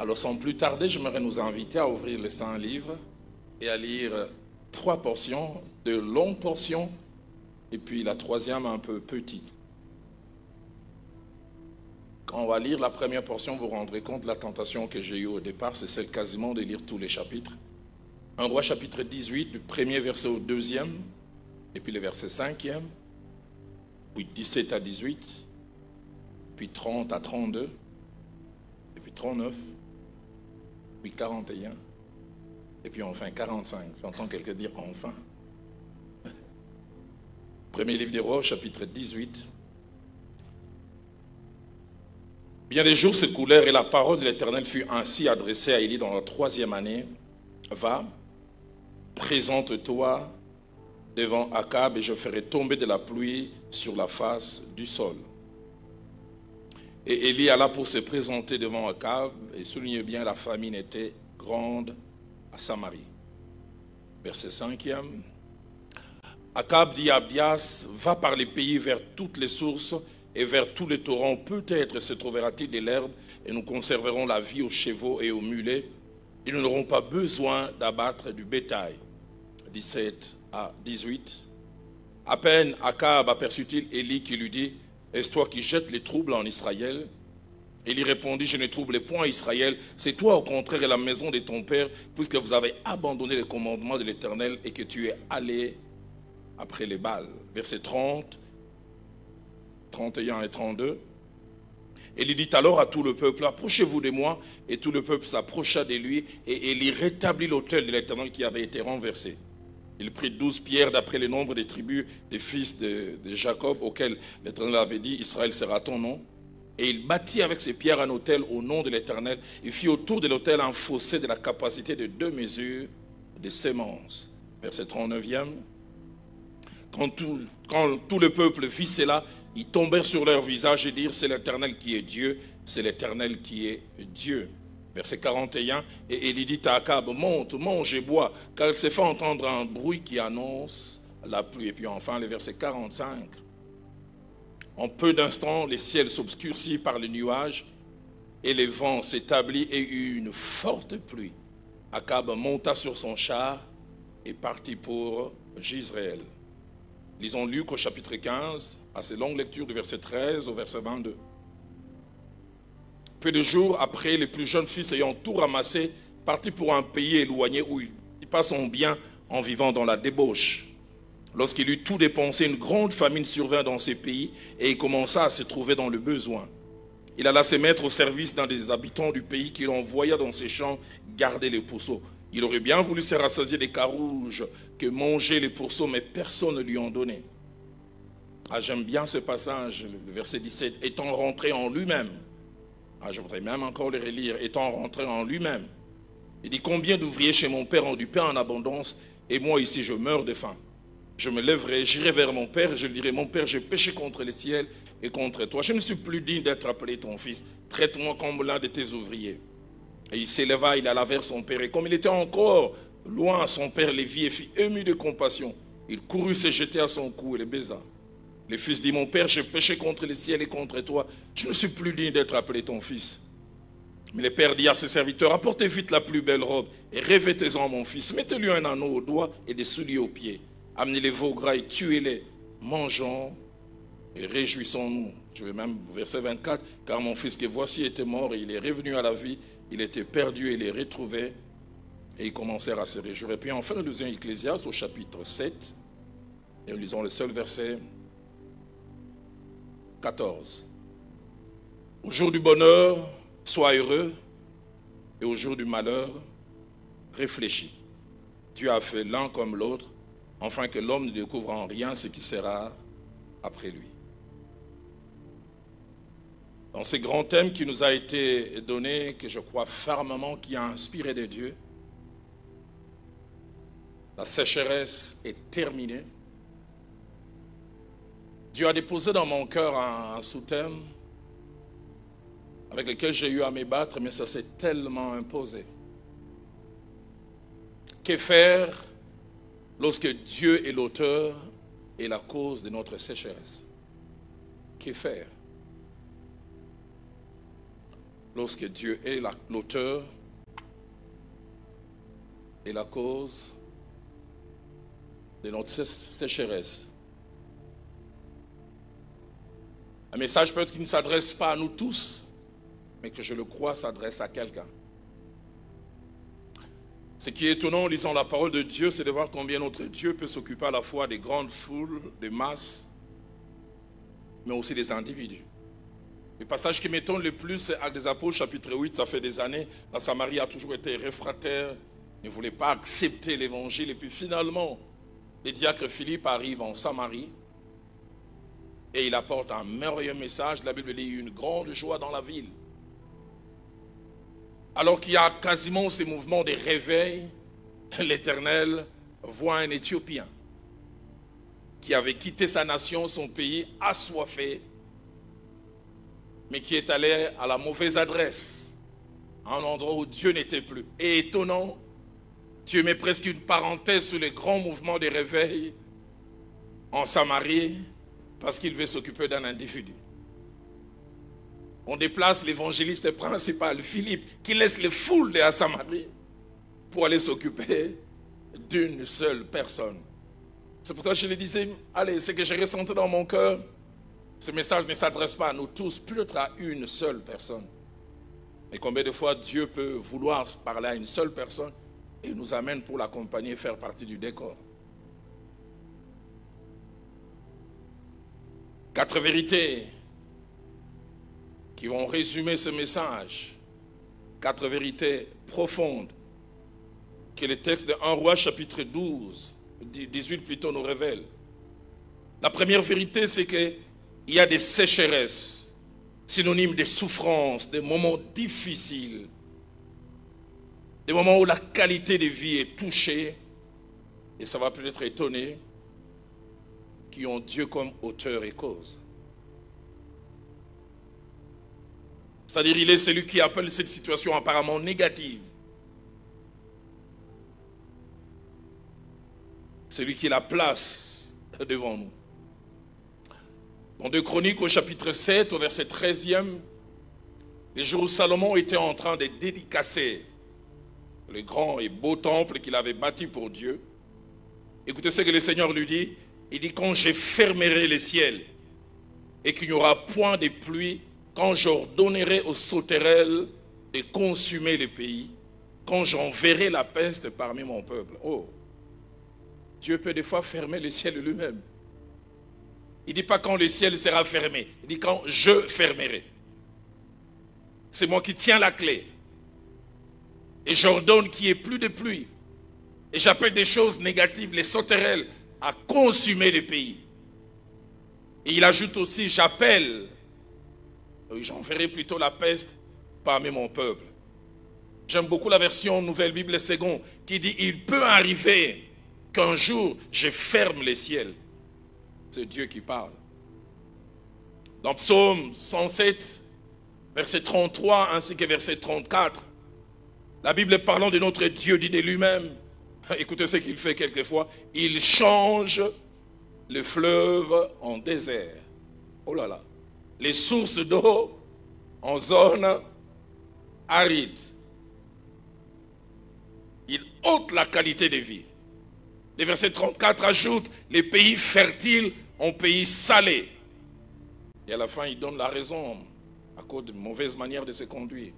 Alors sans plus tarder, j'aimerais nous inviter à ouvrir les Saints Livres et à lire 3 portions, 2 longues portions, et puis la troisième un peu petite. Quand on va lire la première portion, vous vous rendrez compte de la tentation que j'ai eue au départ, c'est celle quasiment de lire tous les chapitres. 1 Roi chapitre 18, du premier verset au 2e, et puis le verset 5e, puis 17 à 18, puis 30 à 32, et puis 39, puis 41, et puis enfin 45. J'entends quelqu'un dire enfin. Premier livre des Rois, chapitre 18. Bien des jours s'écoulèrent et la parole de l'Éternel fut ainsi adressée à Élie dans la 3e année. Va, présente-toi devant Akab et je ferai tomber de la pluie sur la face du sol. Et Élie alla pour se présenter devant Akab, et soulignez bien, la famine était grande à Samarie. Verset 5e. Akab dit à Abias, va par les pays vers toutes les sources et vers tous les torrents. Peut-être se trouvera-t-il de l'herbe et nous conserverons la vie aux chevaux et aux mulets. Et nous n'aurons pas besoin d'abattre du bétail. 17 à 18. À peine Akab aperçut-il Élie qui lui dit, est-ce toi qui jettes les troubles en Israël? Élie répondit, je ne trouble point Israël, c'est toi au contraire et la maison de ton père, puisque vous avez abandonné les commandements de l'Éternel et que tu es allé après les Baals. Verset 30, 31 et 32. Élie dit alors à tout le peuple, approchez-vous de moi. Et tout le peuple s'approcha de lui et Élie rétablit l'autel de l'Éternel qui avait été renversé. Il prit 12 pierres d'après le nombre des tribus des fils de Jacob auxquels l'Éternel avait dit, Israël sera ton nom. Et il bâtit avec ces pierres un autel au nom de l'Éternel. Il fit autour de l'autel un fossé de la capacité de 2 mesures de semences. Verset 39e. Quand tout le peuple vit cela, ils tombèrent sur leur visage et dirent, c'est l'Éternel qui est Dieu, c'est l'Éternel qui est Dieu. Verset 41, et Élie dit à Akab, monte, mange et bois, car il s'est fait entendre un bruit qui annonce la pluie. Et puis enfin, le verset 45. En peu d'instants, les ciels s'obscurcirent par les nuages et les vents s'établit et eut une forte pluie. Akab monta sur son char et partit pour Jezreel. Lisons Luc au chapitre 15, assez longue lecture du verset 13 au verset 22. Peu de jours après, les plus jeunes fils ayant tout ramassé, partit pour un pays éloigné où il passe son bien en vivant dans la débauche. Lorsqu'il eut tout dépensé, une grande famine survint dans ces pays et il commença à se trouver dans le besoin. Il alla se mettre au service d'un des habitants du pays qu'il envoya dans ses champs garder les pourceaux. Il aurait bien voulu se rassasier des carouges que mangeaient les pourceaux, mais personne ne lui en donnait. J'aime bien ce passage, le verset 17. Étant rentré en lui-même, je voudrais même encore le relire, étant rentré en lui-même, il dit, combien d'ouvriers chez mon père ont du pain en abondance, et moi ici je meurs de faim. Je me lèverai, j'irai vers mon père, et je lui dirai, mon père, j'ai péché contre le ciel et contre toi. Je ne suis plus digne d'être appelé ton fils. Traite-moi comme l'un de tes ouvriers. Et il s'éleva, il alla vers son père. Et comme il était encore loin, son père le vit et fit ému de compassion. Il courut se jeter à son cou et le baisa. Le fils dit, mon père, j'ai péché contre le ciel et contre toi. Je ne suis plus digne d'être appelé ton fils. Mais le père dit à ses serviteurs, apportez vite la plus belle robe et revêtez-en mon fils. Mettez-lui un anneau au doigt et des souliers aux pieds. Amenez les veaux gras et tuez-les. Mangeons et réjouissons-nous. Je vais même au verset 24. Car mon fils que voici était mort et il est revenu à la vie. Il était perdu et il est retrouvé. Et ils commencèrent à se réjouir. Et puis enfin, nous lisons Ecclésiaste au chapitre 7. Et nous lisons le seul verset 14. Au jour du bonheur, sois heureux. Et au jour du malheur, réfléchis. Dieu a fait l'un comme l'autre, afin que l'homme ne découvre en rien ce qui sera après lui. Dans ces grands thèmes qui nous a été donné, que je crois fermement qui a inspiré de Dieu, la sécheresse est terminée. Dieu a déposé dans mon cœur un sous-thème avec lequel j'ai eu à me battre, mais ça s'est tellement imposé. Que faire lorsque Dieu est l'auteur et la cause de notre sécheresse? Que faire? lorsque Dieu est l'auteur et la cause de notre sécheresse. Un message peut-être qui ne s'adresse pas à nous tous, mais que je le crois s'adresse à quelqu'un. Ce qui est étonnant en lisant la parole de Dieu, c'est de voir combien notre Dieu peut s'occuper à la fois des grandes foules, des masses, mais aussi des individus. Le passage qui m'étonne le plus, c'est Actes des Apôtres, chapitre 8, ça fait des années. La Samarie a toujours été réfractaire, ne voulait pas accepter l'évangile. Et puis finalement, le diacre Philippe arrive en Samarie et il apporte un merveilleux message. La Bible dit une grande joie dans la ville. Alors qu'il y a quasiment ces mouvements de réveil, l'Éternel voit un Éthiopien qui avait quitté sa nation, son pays, assoiffé, mais qui est allé à la mauvaise adresse, à un endroit où Dieu n'était plus. Et étonnant, Dieu met presque une parenthèse sur les grands mouvements de réveil en Samarie, parce qu'il veut s'occuper d'un individu. On déplace l'évangéliste principal, Philippe, qui laisse les foules de la Samarie pour aller s'occuper d'une seule personne. C'est pour ça que je le disais, allez, ce que j'ai ressenti dans mon cœur, ce message ne s'adresse pas à nous tous, peut-être à une seule personne. Mais combien de fois Dieu peut vouloir parler à une seule personne et nous amène pour l'accompagner et faire partie du décor. 4 vérités qui vont résumer ce message. 4 vérités profondes que le texte de 1 Roi chapitre 12, 18 plutôt nous révèle. La première vérité, c'est qu'il y a des sécheresses, synonymes de souffrance, des moments difficiles, des moments où la qualité de vie est touchée, et ça va peut-être étonner, qui ont Dieu comme auteur et cause. C'est-à-dire, il est celui qui appelle cette situation apparemment négative. Celui qui la place devant nous. Dans 2 Chroniques au chapitre 7, au verset 13e, les jours où Salomon était en train de dédicacer le grand et beau temple qu'il avait bâti pour Dieu. Écoutez ce que le Seigneur lui dit. Il dit, quand je fermerai les ciels et qu'il n'y aura point de pluie, quand j'ordonnerai aux sauterelles de consumer le pays, quand j'enverrai la peste parmi mon peuple. Oh, Dieu peut des fois fermer le ciel lui-même. Il ne dit pas quand le ciel sera fermé, il dit quand je fermerai. C'est moi qui tiens la clé. Et j'ordonne qu'il n'y ait plus de pluie. Et j'appelle des choses négatives, les sauterelles, à consumer le pays. Et il ajoute aussi, j'appelle, j'enverrai plutôt la peste parmi mon peuple. J'aime beaucoup la version Nouvelle Bible Second qui dit, il peut arriver qu'un jour je ferme les ciels. C'est Dieu qui parle. Dans Psaume 107, verset 33 ainsi que verset 34, la Bible parlant de notre Dieu dit de lui-même, écoutez ce qu'il fait quelquefois, il change le fleuve en désert. Oh là là. Les sources d'eau en zone aride. Il ôte la qualité de vie. Le verset 34 ajoute, les pays fertiles en pays salés. Et à la fin, il donne la raison à cause de mauvaise manière de se conduire.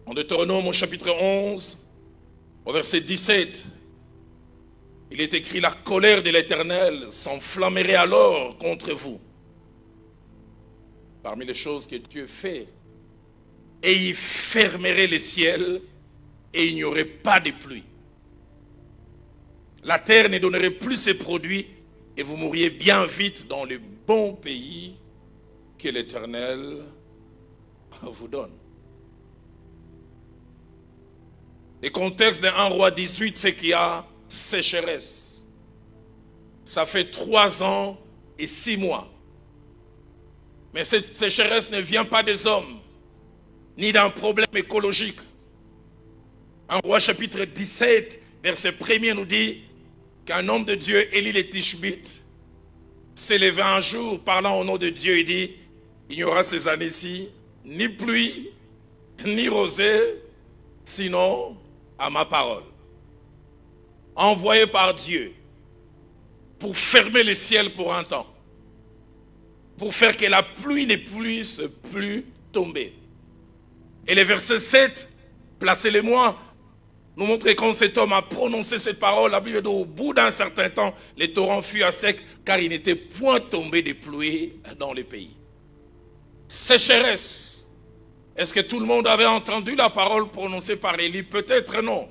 En Deutéronome, au chapitre 11, au verset 17, il est écrit, la colère de l'Éternel s'enflammerait alors contre vous. Parmi les choses que Dieu fait, et il fermerait les ciels et il n'y aurait pas de pluie. La terre ne donnerait plus ses produits et vous mourriez bien vite dans le bon pays que l'Éternel vous donne. Le contexte de 1 Roi 18, c'est qu'il y a sécheresse. Ça fait 3 ans et 6 mois. Mais cette sécheresse ne vient pas des hommes, ni d'un problème écologique. 1 Roi chapitre 17, verset 1er nous dit qu'un homme de Dieu, Élie le Tishbite, s'est levé un jour, parlant au nom de Dieu, et dit, il n'y aura ces années-ci ni pluie, ni rosée, sinon à ma parole. Envoyé par Dieu pour fermer les ciels pour un temps, pour faire que la pluie ne puisse plus tomber. Et le verset 7, placez-les-moi, nous montre que quand cet homme a prononcé cette parole, la Bible dit au bout d'un certain temps, les torrents furent à sec, car il n'était point tombé de pluie dans le pays. Sécheresse. Est-ce que tout le monde avait entendu la parole prononcée par Élie? Peut-être non.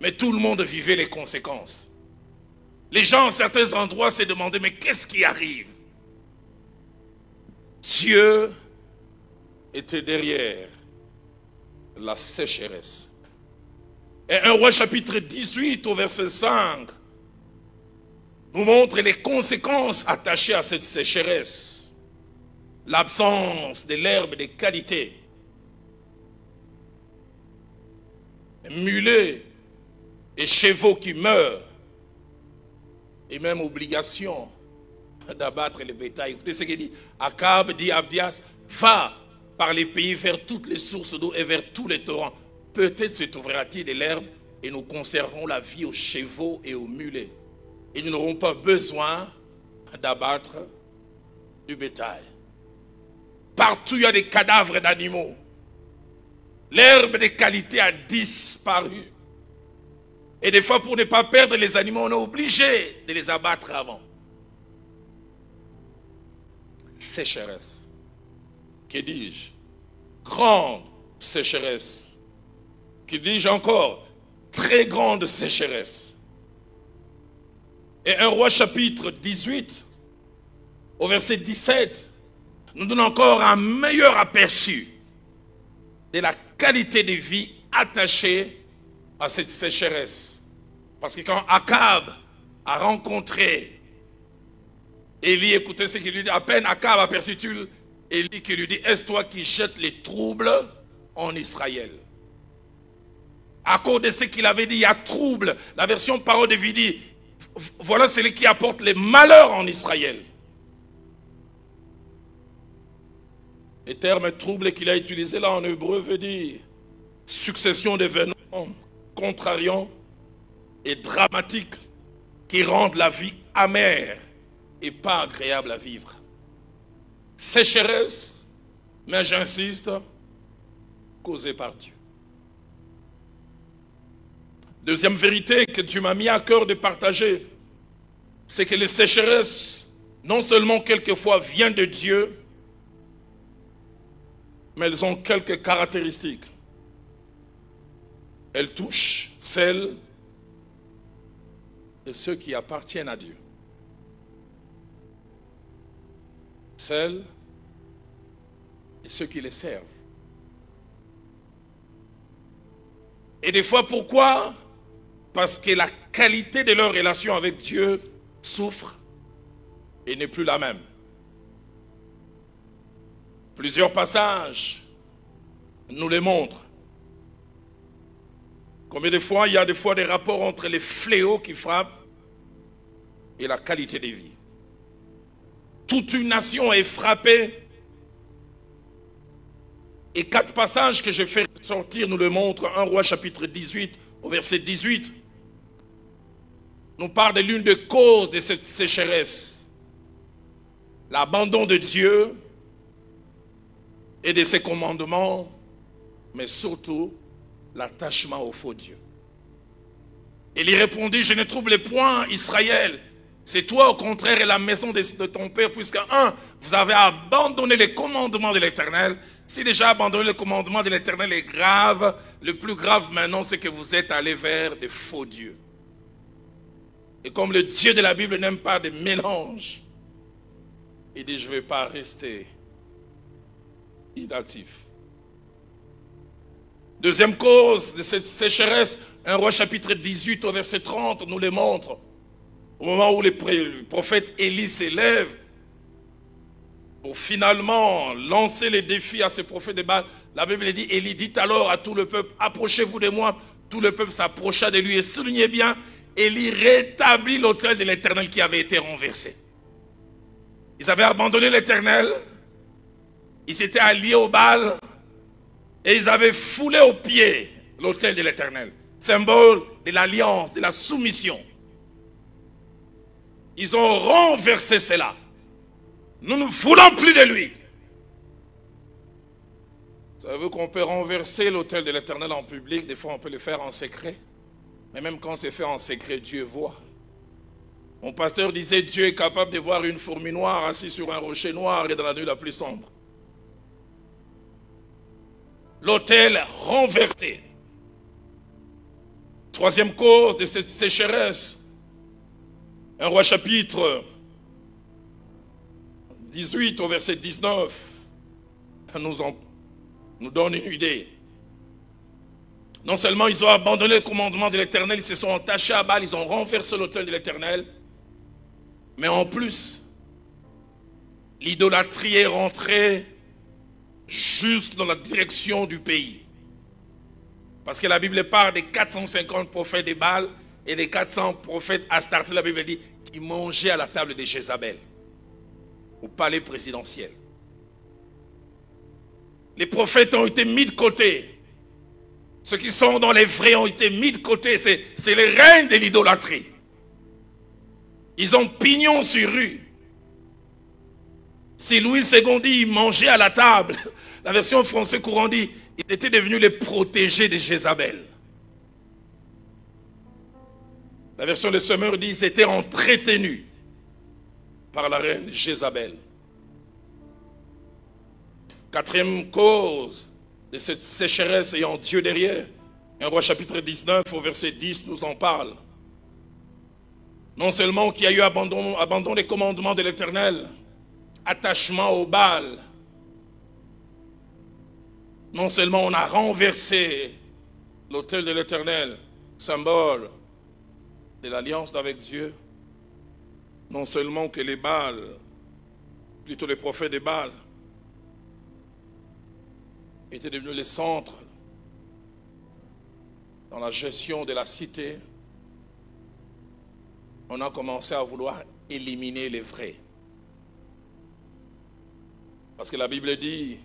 Mais tout le monde vivait les conséquences. Les gens, à certains endroits, se demandaient, mais qu'est-ce qui arrive? Dieu était derrière la sécheresse. Et 1 Roi chapitre 18 au verset 5 nous montre les conséquences attachées à cette sécheresse. L'absence de l'herbe de qualité. Mulets et chevaux qui meurent. Et même obligation d'abattre les bétails. Écoutez ce qu'il dit. Akab dit à Abdias, va par les pays vers toutes les sources d'eau et vers tous les torrents. Peut-être se trouvera-t-il de l'herbe et nous conserverons la vie aux chevaux et aux mulets. Et nous n'aurons pas besoin d'abattre du bétail. Partout il y a des cadavres d'animaux. L'herbe de qualité a disparu. Et des fois, pour ne pas perdre les animaux, on est obligé de les abattre avant. Sécheresse. Que dis-je? Grande sécheresse. Que dis-je encore? Très grande sécheresse. Et 1 Roi chapitre 18, au verset 17, nous donne encore un meilleur aperçu de la qualité de vie attachée à cette sécheresse. Parce que quand Akab a rencontré Élie, écoutez ce qu'il lui dit, à peine Akab aperçut-il Élie qui lui dit, est-ce toi qui jettes les troubles en Israël? À cause de ce qu'il avait dit, il y a trouble. La version parole de vie dit, voilà celui qui apporte les malheurs en Israël. Le terme trouble qu'il a utilisé là en hébreu veut dire succession d'événements contrariants et dramatiques qui rendent la vie amère et pas agréable à vivre. Sécheresse, mais j'insiste, causée par Dieu. Deuxième vérité que Dieu m'a mis à cœur de partager, c'est que les sécheresses, non seulement quelquefois viennent de Dieu, mais elles ont quelques caractéristiques. Elles touchent celles de ceux qui appartiennent à Dieu. Celles de ceux qui les servent. Et des fois, pourquoi? Parce que la qualité de leur relation avec Dieu souffre et n'est plus la même. Plusieurs passages nous les montrent. Combien de fois il y a des fois des rapports entre les fléaux qui frappent et la qualité de vie. Toute une nation est frappée. Et 4 passages que je fais sortir nous le montrent. 1 Roi chapitre 18 au verset 18 nous parle de l'une des causes de cette sécheresse. L'abandon de Dieu et de ses commandements, mais surtout l'attachement au faux Dieu. Et il répondit, je ne trouble point Israël. C'est toi au contraire et la maison de ton père, puisque vous avez abandonné les commandements de l'Éternel. Si déjà abandonner les commandements de l'Éternel est grave, le plus grave maintenant c'est que vous êtes allés vers des faux dieux. Et comme le Dieu de la Bible n'aime pas de mélange, il dit je ne vais pas rester inactif. Deuxième cause de cette sécheresse, 1 Roi chapitre 18 au verset 30 nous le montre. Au moment où le prophète Élie s'élève pour finalement lancer les défis à ces prophètes de Baal, la Bible dit, Élie dit alors à tout le peuple, approchez-vous de moi. Tout le peuple s'approcha de lui et soulignez bien, Élie rétablit l'autel de l'Éternel qui avait été renversé. Ils avaient abandonné l'Éternel, ils s'étaient alliés au Baal Et ils avaient foulé aux pieds l'autel de l'Éternel, symbole de l'alliance, de la soumission. Ils ont renversé cela. Nous ne voulons plus de lui. Savez-vous qu'on peut renverser l'autel de l'Éternel en public? Des fois, on peut le faire en secret. Mais même quand c'est fait en secret, Dieu voit. Mon pasteur disait, Dieu est capable de voir une fourmi noire assise sur un rocher noir et dans la nuit la plus sombre. L'autel renversé. Troisième cause de cette sécheresse. 1 Roi chapitre 18 au verset 19 nous donne une idée. Non seulement ils ont abandonné le commandement de l'Éternel, ils se sont attachés à Baal, ils ont renversé l'autel de l'Éternel. Mais en plus, l'idolâtrie est rentrée juste dans la direction du pays. Parce que la Bible parle des 450 prophètes de Baal et des 400 prophètes Astarté, la Bible dit, qui mangeaient à la table de Jézabel, au palais présidentiel. Les prophètes ont été mis de côté. Ceux qui sont dans les vrais ont été mis de côté. C'est les reines de l'idolâtrie. Ils ont pignon sur rue. Si Louis II dit il mangeait à la table, la version française courant dit ils étaient devenus les protégés de Jézabel. La version de Semeur dit ils étaient entretenus par la reine Jézabel. Quatrième cause de cette sécheresse ayant Dieu derrière, 1 Roi chapitre 19 au verset 10 nous en parle. Non seulement qu'il y a eu abandon des commandements de l'Éternel, attachement au Baal, non seulement on a renversé l'autel de l'Éternel, symbole de l'alliance avec Dieu, non seulement que les Baals, plutôt les prophètes des Baals, étaient devenus les centres dans la gestion de la cité, on a commencé à vouloir éliminer les vrais. Parce que la Bible dit,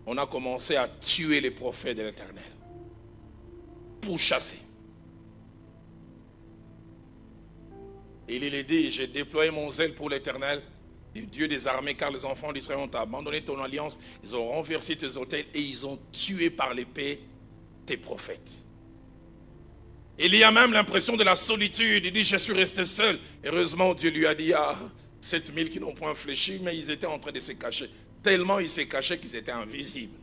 on a commencé à tuer les prophètes de l'Éternel pour chasser. Et il est dit, j'ai déployé mon zèle pour l'Éternel, le Dieu des armées, car les enfants d'Israël ont abandonné ton alliance, ils ont renversé tes autels et ils ont tué par l'épée tes prophètes. Il y a même l'impression de la solitude. Il dit, je suis resté seul. Heureusement, Dieu lui a dit, ah, 7000 qui n'ont point fléchi, mais ils étaient en train de se cacher. Tellement ils se cachaient qu'ils étaient invisibles.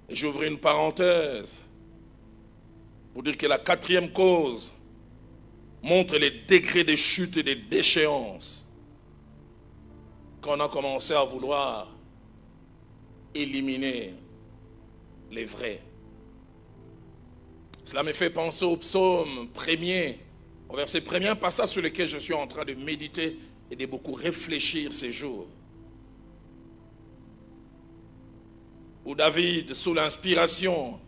Et j'ouvre une parenthèse pour dire que la quatrième cause montre les degrés de chute et de déchéance qu'on a commencé à vouloir éliminer les vrais. Cela me fait penser au psaume 1er, au verset 1er, un passage sur lequel je suis en train de méditer et de beaucoup réfléchir ces jours. Où David, sous l'inspiration,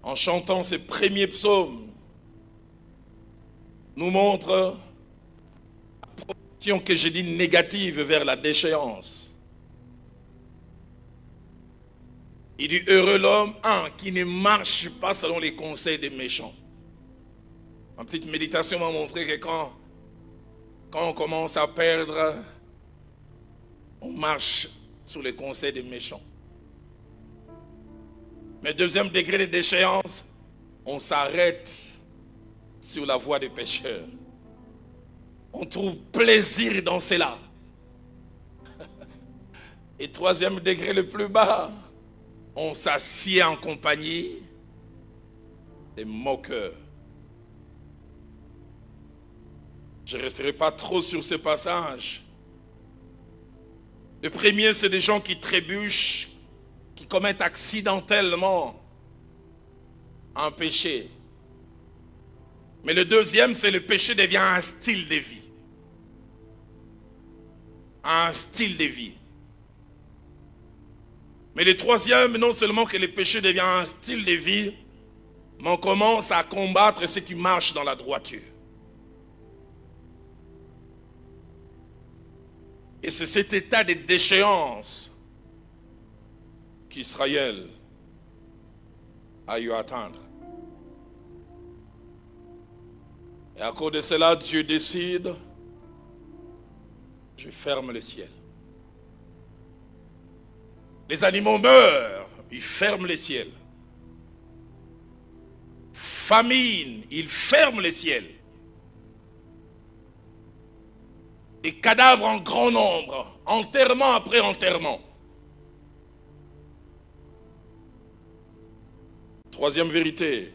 en chantant ses premiers psaumes, nous montre la proportion que j'ai dit négative vers la déchéance. Il dit, heureux l'homme, qui ne marche pas selon les conseils des méchants. Ma petite méditation m'a montré que quand on commence à perdre, on marche sous les conseils des méchants. Mais deuxième degré de déchéance, on s'arrête sur la voie des pécheurs. On trouve plaisir dans cela. Et troisième degré le plus bas, on s'assied en compagnie des moqueurs. Je ne resterai pas trop sur ces passages. Le premier, c'est des gens qui trébuchent, qui commettent accidentellement un péché. Mais le deuxième, c'est le péché devient un style de vie. Un style de vie. Mais le troisième, non seulement que le péché devient un style de vie, mais on commence à combattre ceux qui marchent dans la droiture. Et c'est cet état de déchéance qu'Israël a eu à atteindre. Et à cause de cela, Dieu décide, je ferme le ciel. Les animaux meurent, il ferme les ciels. Famine, il ferme les ciels. Des cadavres en grand nombre, enterrement après enterrement. Troisième vérité,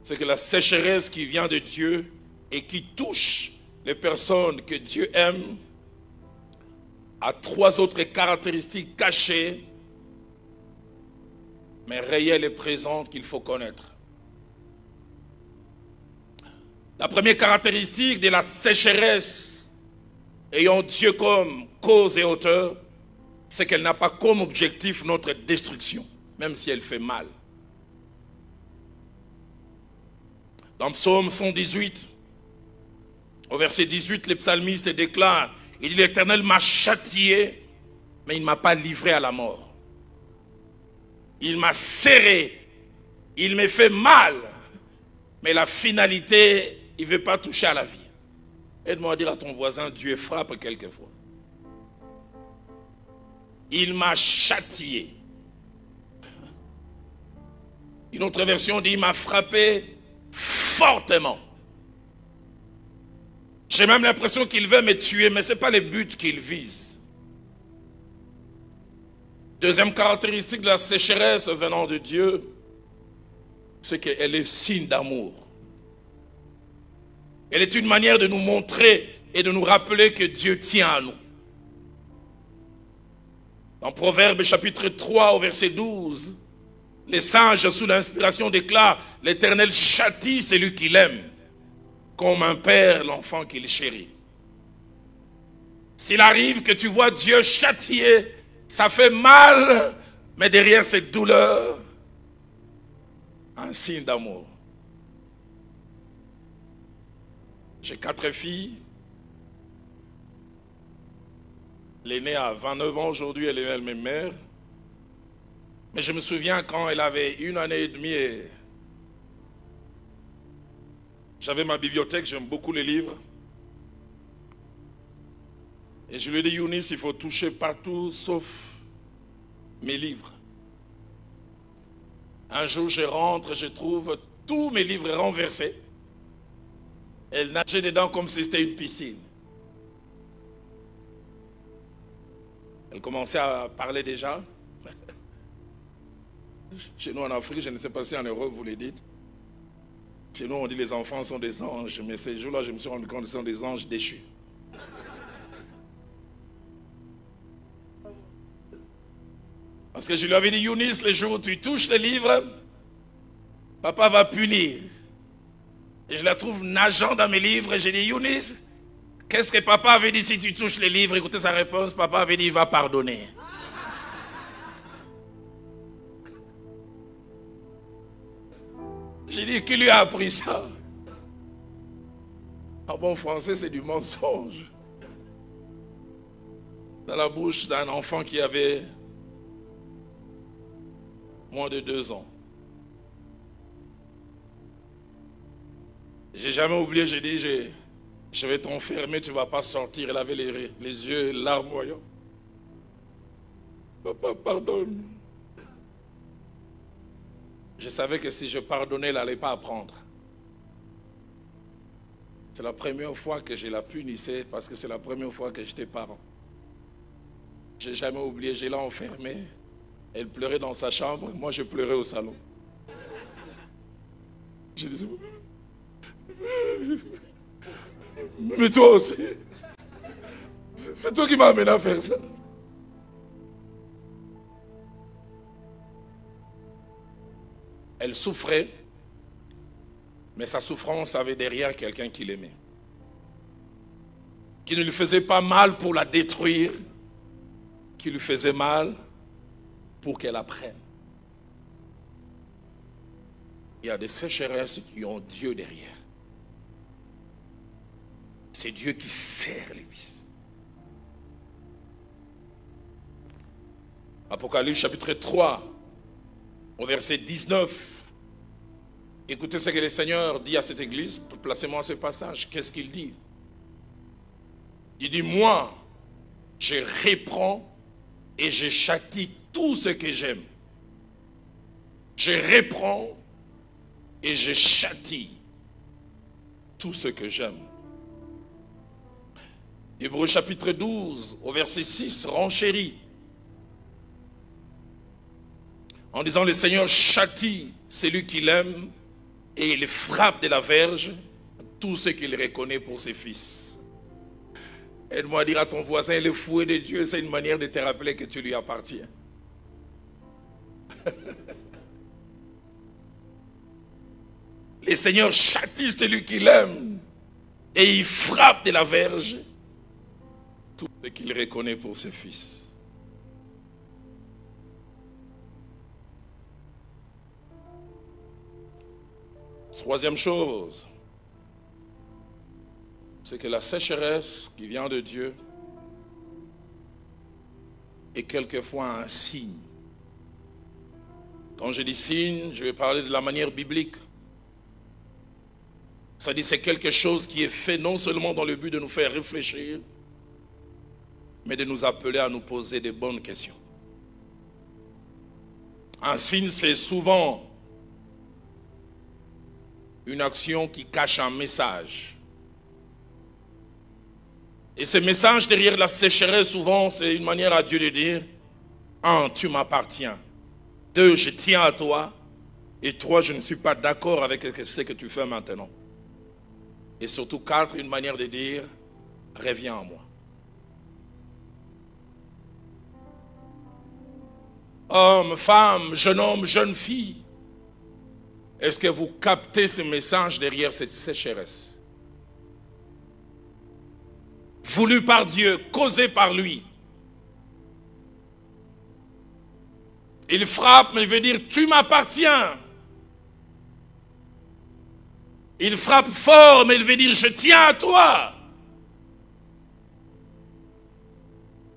c'est que la sécheresse qui vient de Dieu et qui touche les personnes que Dieu aime a trois autres caractéristiques cachées, mais réelles et présentes qu'il faut connaître. La première caractéristique de la sécheresse ayant Dieu comme cause et auteur, c'est qu'elle n'a pas comme objectif notre destruction, même si elle fait mal. Dans Psaume 118, au verset 18, le psalmiste déclare, il dit, l'Éternel m'a châtié, mais il ne m'a pas livré à la mort. Il m'a serré, il me fait mal, mais la finalité, il ne veut pas toucher à la vie. Aide-moi à dire à ton voisin, Dieu frappe quelquefois. Il m'a châtié. Une autre version dit, il m'a frappé fortement. J'ai même l'impression qu'il veut me tuer, mais ce n'est pas le but qu'il vise. Deuxième caractéristique de la sécheresse venant de Dieu, c'est qu'elle est signe d'amour. Elle est une manière de nous montrer et de nous rappeler que Dieu tient à nous. Dans Proverbe chapitre 3 au verset 12, les sages sous l'inspiration déclarent, l'Éternel châtie celui qu'il aime, comme un père l'enfant qu'il chérit. S'il arrive que tu vois Dieu châtier, ça fait mal, mais derrière cette douleur, un signe d'amour. J'ai 4 filles. L'aînée a 29 ans aujourd'hui, elle est elle-même mère. Mais je me souviens quand elle avait 1 année et demie, j'avais ma bibliothèque, j'aime beaucoup les livres. Et je lui ai dit, Younis, il faut toucher partout sauf mes livres. Un jour, je rentre, je trouve tous mes livres renversés. Elle nageait dedans comme si c'était une piscine. Elle commençait à parler déjà. Chez nous en Afrique, je ne sais pas si en Europe vous le dites. Chez nous on dit les enfants sont des anges, mais ces jours-là je me suis rendu compte qu'ils sont des anges déchus. Parce que je lui avais dit, Younis, le jour où tu touches le livre, papa va punir. Et je la trouve nageant dans mes livres et j'ai dit, Younis, qu'est-ce que papa avait dit si tu touches les livres? Écoutez sa réponse, papa avait dit, il va pardonner. J'ai dit, qui lui a appris ça? En bon français, c'est du mensonge. Dans la bouche d'un enfant qui avait moins de 2 ans. J'ai jamais oublié, j'ai dit, je vais t'enfermer, tu ne vas pas sortir. Elle avait les yeux larmoyants. Papa, pardonne. Je savais que si je pardonnais, elle n'allait pas apprendre. C'est la première fois que je la punissais parce que c'est la première fois que j'étais parent. Je n'ai jamais oublié, je l'ai enfermée. Elle pleurait dans sa chambre, moi je pleurais au salon. Je disais, mais toi aussi, c'est toi qui m'as amené à faire ça. Elle souffrait, mais sa souffrance avait derrière quelqu'un qui l'aimait. Qui ne lui faisait pas mal pour la détruire, qui lui faisait mal pour qu'elle apprenne. Il y a des sécheresses qui ont Dieu derrière. C'est Dieu qui serre les vis. Apocalypse chapitre 3, au verset 19. Écoutez ce que le Seigneur dit à cette église. Placez-moi ce passage. Qu'est-ce qu'il dit? Il dit, moi, je reprends et je châtie tout ce que j'aime. Je reprends et je châtie tout ce que j'aime. Hébreux chapitre 12, au verset 6, renchérit en disant, le Seigneur châtie celui qu'il aime et il frappe de la verge tout ce qu'il reconnaît pour ses fils. Aide-moi à dire à ton voisin, le fouet de Dieu, c'est une manière de te rappeler que tu lui appartiens. Le Seigneur châtie celui qu'il aime et il frappe de la verge tout ce qu'il reconnaît pour ses fils. Troisième chose, c'est que la sécheresse qui vient de Dieu est quelquefois un signe. Quand je dis signe, je vais parler de la manière biblique. C'est-à-dire c'est quelque chose qui est fait non seulement dans le but de nous faire réfléchir, mais de nous appeler à nous poser de bonnes questions. Un signe, c'est souvent une action qui cache un message. Et ce message derrière la sécheresse, souvent, c'est une manière à Dieu de dire, 1, tu m'appartiens. 2, je tiens à toi. Et 3, je ne suis pas d'accord avec ce que tu fais maintenant. Et surtout 4, une manière de dire, reviens à moi. Homme, femme, jeune homme, jeune fille, est-ce que vous captez ce message derrière cette sécheresse? Voulu par Dieu, causé par lui. Il frappe, mais il veut dire, tu m'appartiens. Il frappe fort, mais il veut dire, je tiens à toi.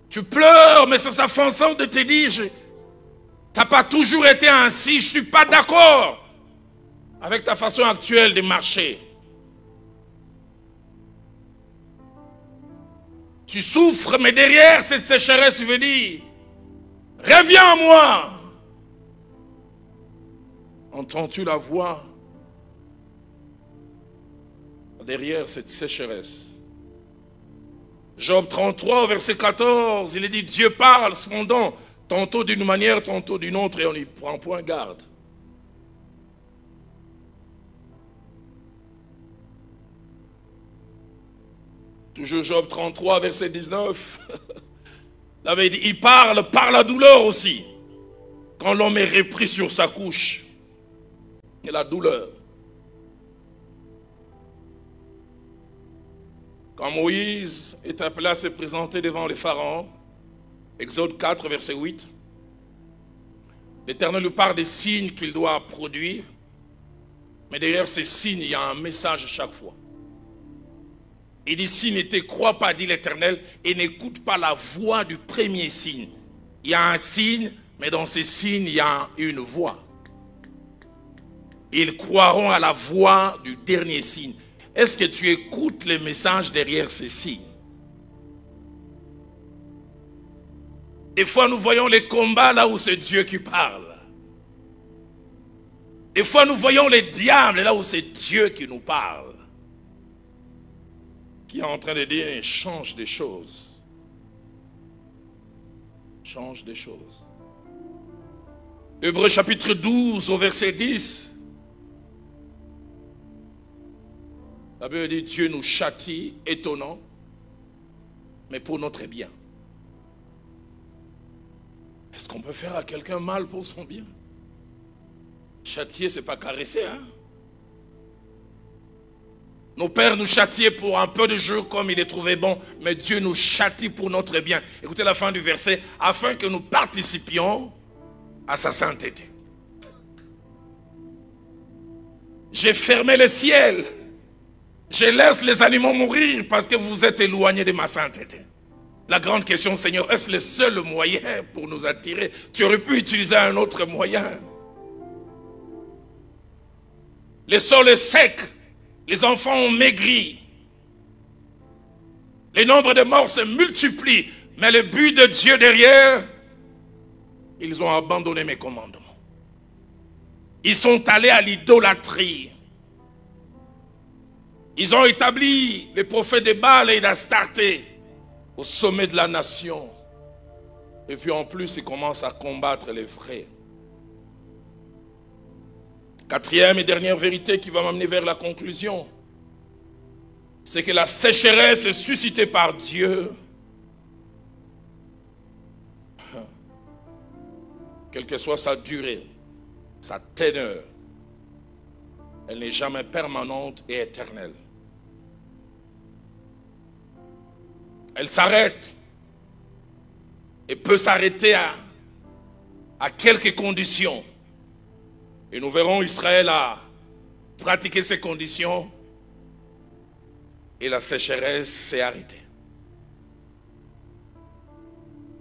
Tu pleures, mais c'est sa façon de te dire, tu n'as pas toujours été ainsi, je ne suis pas d'accord avec ta façon actuelle de marcher. Tu souffres, mais derrière cette sécheresse, tu veux dire, reviens à moi. Entends-tu la voix derrière cette sécheresse? Job 33, verset 14, il est dit, Dieu parle cependant, tantôt d'une manière, tantôt d'une autre, et on n'y prend point garde. Toujours Job 33, verset 19. Il parle par la douleur aussi. Quand l'homme est repris sur sa couche. Et la douleur. Quand Moïse est appelé à se présenter devant les pharaons, Exode 4, verset 8, l'Éternel lui parle des signes qu'il doit produire. Mais derrière ces signes, il y a un message chaque fois. Il dit, si ne te crois pas, dit l'Éternel, et n'écoute pas la voix du premier signe. Il y a un signe, mais dans ces signes, il y a une voix. Ils croiront à la voix du dernier signe. Est-ce que tu écoutes les messages derrière ces signes? Des fois, nous voyons les combats là où c'est Dieu qui parle. Des fois, nous voyons les diables là où c'est Dieu qui nous parle. Qui est en train de dire, change des choses. Change des choses. Hébreux chapitre 12 au verset 10. La Bible dit, Dieu nous châtie, étonnant, mais pour notre bien. Est-ce qu'on peut faire à quelqu'un mal pour son bien? Châtier, ce n'est pas caresser, hein? Nos pères nous châtiaient pour un peu de jours comme il les trouvait bon, mais Dieu nous châtie pour notre bien. Écoutez la fin du verset, afin que nous participions à sa sainteté. J'ai fermé le ciel. Je laisse les animaux mourir parce que vous êtes éloignés de ma sainteté. La grande question, Seigneur, est-ce le seul moyen pour nous attirer? Tu aurais pu utiliser un autre moyen. Les sols sont secs, les enfants ont maigri. Les nombres de morts se multiplient, mais le but de Dieu derrière, ils ont abandonné mes commandements. Ils sont allés à l'idolâtrie. Ils ont établi les prophètes de Baal et d'Astarté au sommet de la nation. Et puis en plus, ils commencent à combattre les vrais. Quatrième et dernière vérité qui va m'amener vers la conclusion, c'est que la sécheresse est suscitée par Dieu. Quelle que soit sa durée, sa teneur, elle n'est jamais permanente et éternelle. Elle s'arrête et peut s'arrêter à quelques conditions. Et nous verrons Israël a pratiqué ces conditions et la sécheresse s'est arrêtée.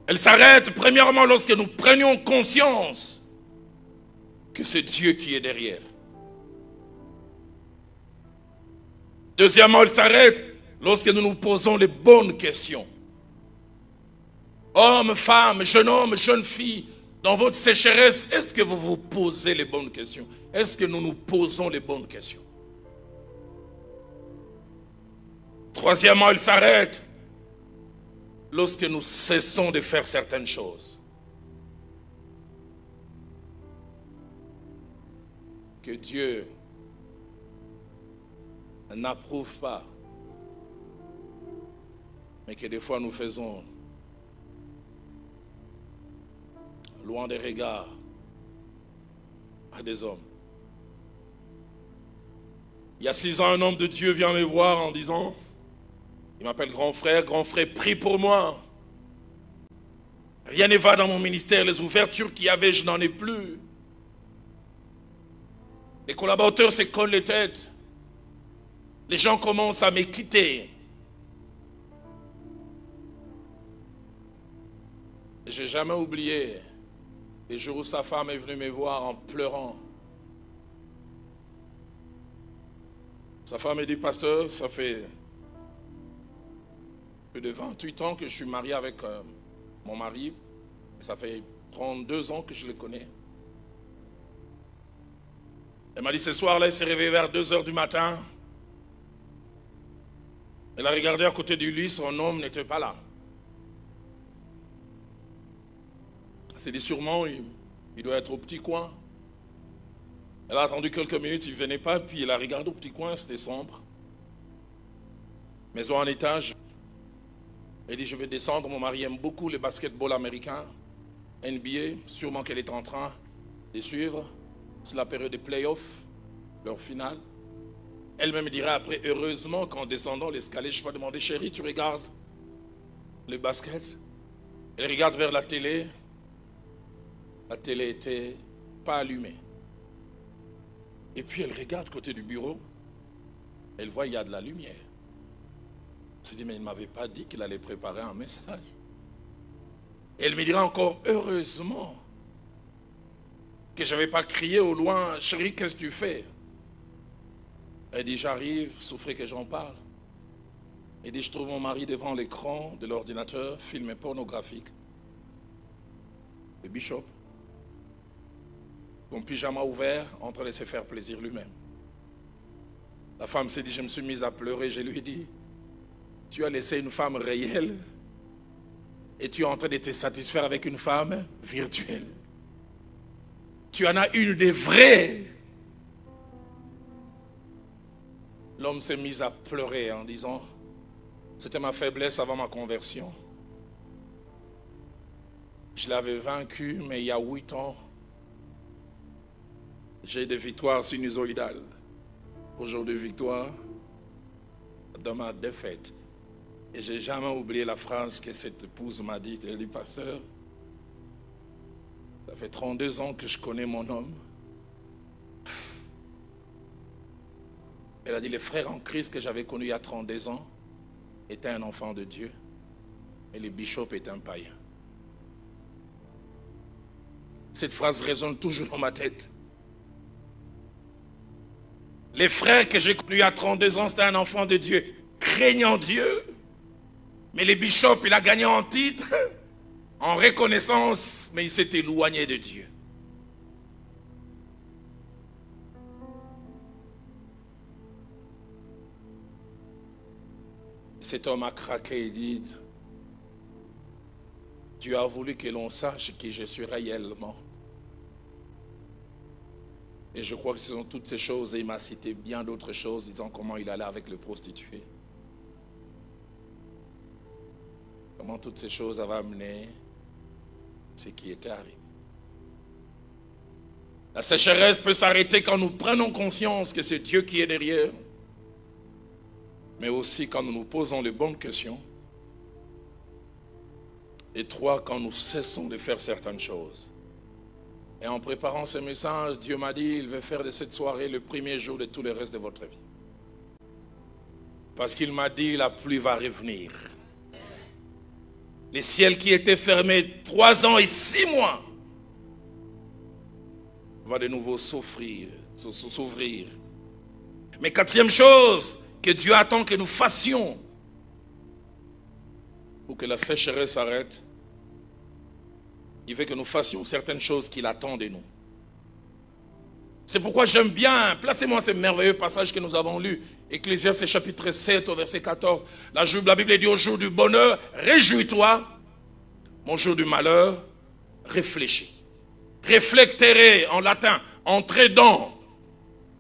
Elle s'arrête premièrement lorsque nous prenions conscience que c'est Dieu qui est derrière. Deuxièmement, elle s'arrête lorsque nous nous posons les bonnes questions. Hommes, femmes, jeune homme, jeune fille, dans votre sécheresse, est-ce que vous vous posez les bonnes questions? Est-ce que nous nous posons les bonnes questions? Troisièmement, elle s'arrête lorsque nous cessons de faire certaines choses. Que Dieu n'approuve pas, mais que des fois nous faisons loin des regards à des hommes. Il y a 6 ans, un homme de Dieu vient me voir en disant, il m'appelle grand frère, prie pour moi. Rien ne va dans mon ministère, les ouvertures qu'il y avait, je n'en ai plus. Les collaborateurs se collent les têtes. Les gens commencent à me quitter. Je n'ai jamais oublié les jours où sa femme est venue me voir en pleurant. Sa femme me dit, pasteur, ça fait plus de 28 ans que je suis marié avec mon mari. Ça fait 32 ans que je le connais. Elle m'a dit, ce soir-là, elle s'est réveillée vers 2 h du matin. Elle a regardé à côté du lit, son homme n'était pas là. Elle s'est dit, sûrement, il doit être au petit coin. Elle a attendu quelques minutes, il ne venait pas, puis elle a regardé au petit coin, c'était sombre. Maison en étage. Elle dit, je vais descendre, mon mari aime beaucoup le basketball américain, NBA, sûrement qu'elle est en train de suivre. C'est la période des playoffs, leur finale. Elle-même dira après, heureusement qu'en descendant l'escalier, je vais demander, chérie, tu regardes le basket? Elle regarde vers la télé. La télé n'était pas allumée. Et puis elle regarde côté du bureau. Elle voit il y a de la lumière. Elle se dit, mais il ne m'avait pas dit qu'il allait préparer un message. Et elle me dira encore, heureusement que je n'avais pas crié au loin, chérie, qu'est-ce que tu fais? Elle dit, j'arrive, souffrez que j'en parle. Elle dit, je trouve mon mari devant l'écran de l'ordinateur, film pornographique. Le bishop, son pyjama ouvert, en train de se faire plaisir lui-même. La femme s'est dit, je me suis mise à pleurer, je lui ai dit, tu as laissé une femme réelle et tu es en train de te satisfaire avec une femme virtuelle. Tu en as une des vraies. L'homme s'est mis à pleurer en disant, c'était ma faiblesse avant ma conversion. Je l'avais vaincu, mais il y a 8 ans, j'ai des victoires sinusoïdales. Aujourd'hui, victoire, demain, défaite. Et je n'ai jamais oublié la phrase que cette épouse m'a dite. Elle dit, pasteur, ça fait 32 ans que je connais mon homme. Elle a dit, le frère en Christ que j'avais connu il y a 32 ans était un enfant de Dieu. Et le bishop est un païen. Cette phrase résonne toujours dans ma tête. Les frères que j'ai connus à 32 ans, c'était un enfant de Dieu, craignant Dieu. Mais le bishop, il a gagné en titre, en reconnaissance, mais il s'est éloigné de Dieu. Cet homme a craqué et dit, Dieu a voulu que l'on sache qui je suis réellement. Et je crois que ce sont toutes ces choses, et il m'a cité bien d'autres choses, disant comment il allait avec le prostitué. Comment toutes ces choses avaient amené ce qui était arrivé. La sécheresse peut s'arrêter quand nous prenons conscience que c'est Dieu qui est derrière, mais aussi quand nous nous posons les bonnes questions. Et 3, quand nous cessons de faire certaines choses. Et en préparant ce message, Dieu m'a dit, il veut faire de cette soirée le premier jour de tout le reste de votre vie. Parce qu'il m'a dit, la pluie va revenir. Les ciels qui étaient fermés 3 ans et 6 mois vont de nouveau s'ouvrir. Mais 4e chose que Dieu attend que nous fassions pour que la sécheresse s'arrête, il veut que nous fassions certaines choses qu'il attend de nous. C'est pourquoi j'aime bien, placez-moi ce merveilleux passage que nous avons lu, Ecclésiaste chapitre 7 au verset 14. La Bible dit, au jour du bonheur, réjouis-toi, mon jour du malheur, réfléchis. Réflectere en latin, entrer dans,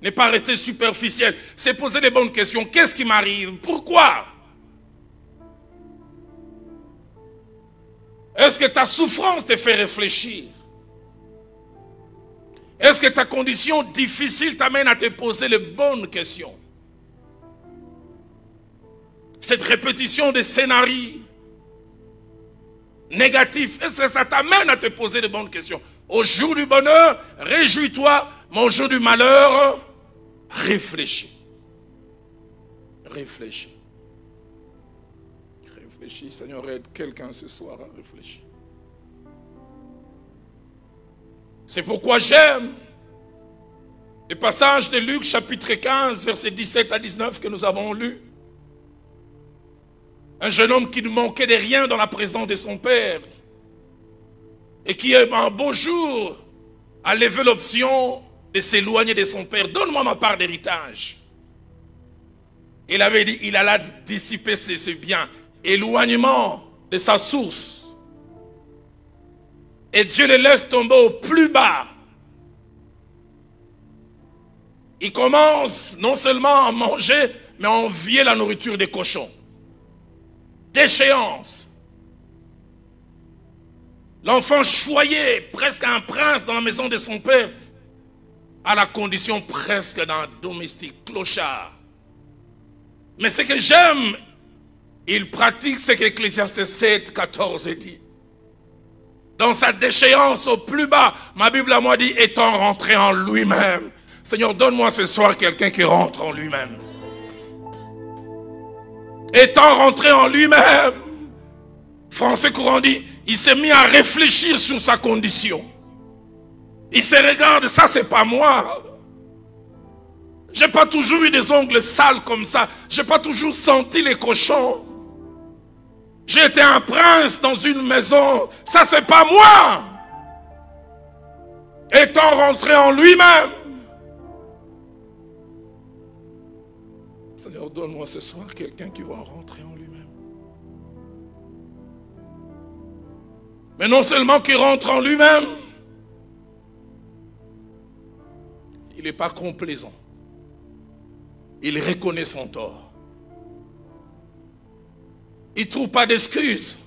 ne pas rester superficiel, c'est poser les bonnes questions. Qu'est-ce qui m'arrive? Pourquoi? Est-ce que ta souffrance te fait réfléchir? Est-ce que ta condition difficile t'amène à te poser les bonnes questions? Cette répétition de scénarios négatifs, est-ce que ça t'amène à te poser les bonnes questions? Au jour du bonheur, réjouis-toi, mais au jour du malheur, réfléchis. Réfléchis. Réfléchis, Seigneur, aide quelqu'un ce soir à réfléchir. C'est pourquoi j'aime le passage de Luc chapitre 15, versets 17 à 19 que nous avons lu. Un jeune homme qui ne manquait de rien dans la présence de son père et qui, un beau jour, a levé l'option de s'éloigner de son père. Donne-moi ma part d'héritage. Il avait dit, il allait dissiper ses biens. Éloignement de sa source. Et Dieu le laisse tomber au plus bas. Il commence non seulement à manger, mais à envier la nourriture des cochons. Déchéance. L'enfant choyé, presque un prince dans la maison de son père, à la condition presque d'un domestique, clochard. Mais ce que j'aime, il pratique ce qu'Ecclésiaste 7, 14 dit. Dans sa déchéance au plus bas, ma Bible à moi dit, étant rentré en lui-même. Seigneur, donne-moi ce soir quelqu'un qui rentre en lui-même. Étant rentré en lui-même, français courant dit, il s'est mis à réfléchir sur sa condition. Il se regarde, ça c'est pas moi. J'ai pas toujours eu des ongles sales comme ça. J'ai pas toujours senti les cochons. J'ai été un prince dans une maison. Ça c'est pas moi. Étant rentré en lui-même. Seigneur, donne-moi ce soir quelqu'un qui va rentrer en lui-même. Mais non seulement qu'il rentre en lui-même, il n'est pas complaisant. Il reconnaît son tort. Il ne trouve pas d'excuses.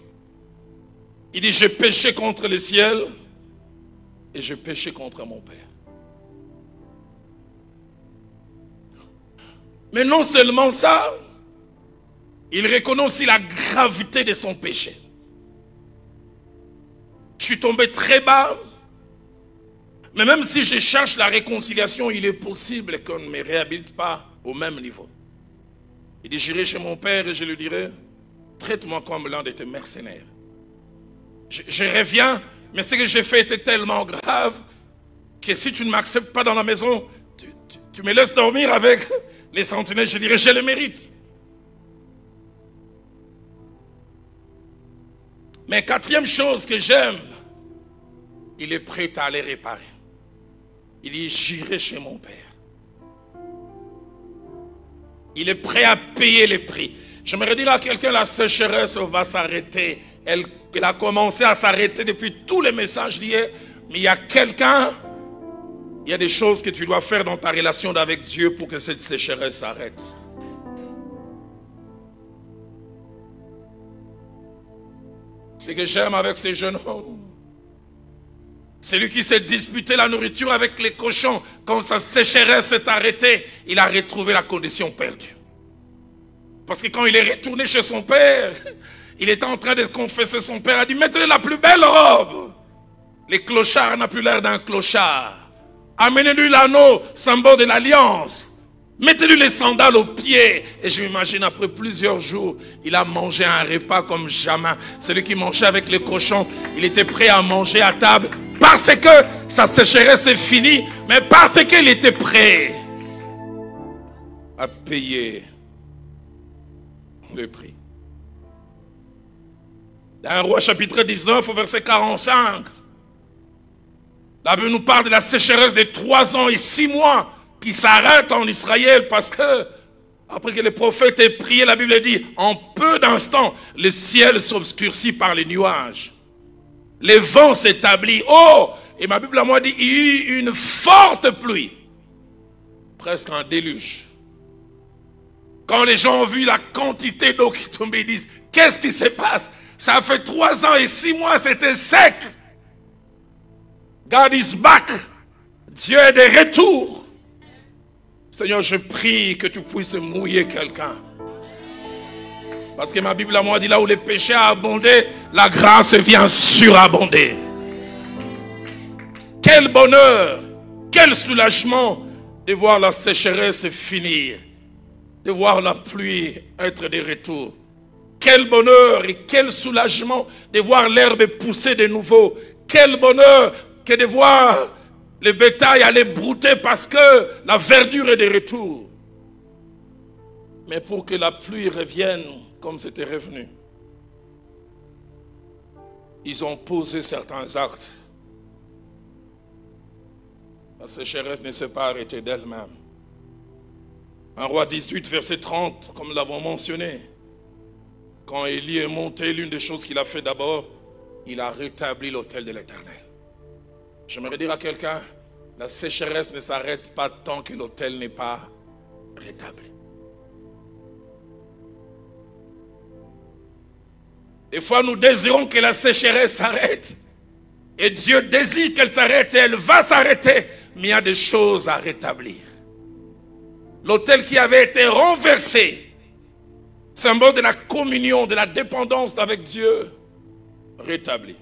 Il dit, j'ai péché contre le ciel et j'ai péché contre mon Père. Mais non seulement ça, il reconnaît aussi la gravité de son péché. Je suis tombé très bas, mais même si je cherche la réconciliation, il est possible qu'on ne me réhabilite pas au même niveau. Il dit, j'irai chez mon père et je lui dirai, traite-moi comme l'un de tes mercenaires. Je reviens, mais ce que j'ai fait était tellement grave que si tu ne m'acceptes pas dans la maison, tu me laisses dormir avec les sentinelles, je dirais, je le mérite. Mais quatrième chose que j'aime, il est prêt à aller réparer. Il dit, j'irai chez mon père. Il est prêt à payer les prix. J'aimerais dire à quelqu'un, la sécheresse va s'arrêter. Elle a commencé à s'arrêter depuis tous les messages d'hier. Mais il y a quelqu'un, il y a des choses que tu dois faire dans ta relation avec Dieu pour que cette sécheresse s'arrête. Ce que j'aime avec ces jeunes hommes, c'est lui qui s'est disputé la nourriture avec les cochons. Quand sa sécheresse s'est arrêtée, il a retrouvé la condition perdue. Parce que quand il est retourné chez son père, il était en train de confesser son père. Il a dit, mettez la plus belle robe. Les clochards n'ont plus l'air d'un clochard. Amenez-lui l'anneau, symbole de l'alliance. Mettez-lui les sandales aux pieds. Et je m'imagine après plusieurs jours, il a mangé un repas comme jamais. Celui qui mangeait avec les cochons, il était prêt à manger à table. Parce que sa sécheresse est finie, mais parce qu'il était prêt à payer le prix. Dans 1 Roi chapitre 19 au verset 45, la Bible nous parle de la sécheresse de 3 ans et 6 mois qui s'arrête en Israël parce que, après que les prophètes aient prié, la Bible dit, en peu d'instants, le ciel s'obscurcit par les nuages. Les vents s'établissent. Oh! Et ma Bible à moi dit, il y eut une forte pluie. Presque un déluge. Quand les gens ont vu la quantité d'eau qui tombait, ils disent, qu'est-ce qui se passe? Ça fait 3 ans et 6 mois, c'était sec. God is back. Dieu est de retour. Seigneur, je prie que tu puisses mouiller quelqu'un. Parce que ma Bible à moi dit, là où les péchés a abondé, la grâce vient surabonder. Quel bonheur, quel soulagement de voir la sécheresse finir, de voir la pluie être de retour. Quel bonheur et quel soulagement de voir l'herbe pousser de nouveau. Quel bonheur que de voir le bétail aller brouter parce que la verdure est de retour. Mais pour que la pluie revienne comme c'était revenu, ils ont posé certains actes. La sécheresse ne s'est pas arrêtée d'elle-même. 1 Roi 18, verset 30, comme nous l'avons mentionné. Quand Élie est monté, l'une des choses qu'il a fait d'abord, il a rétabli l'autel de l'Éternel. J'aimerais dire à quelqu'un, la sécheresse ne s'arrête pas tant que l'autel n'est pas rétabli. Des fois, nous désirons que la sécheresse s'arrête. Et Dieu désire qu'elle s'arrête et elle va s'arrêter. Mais il y a des choses à rétablir. L'autel qui avait été renversé, symbole de la communion, de la dépendance avec Dieu, rétabli.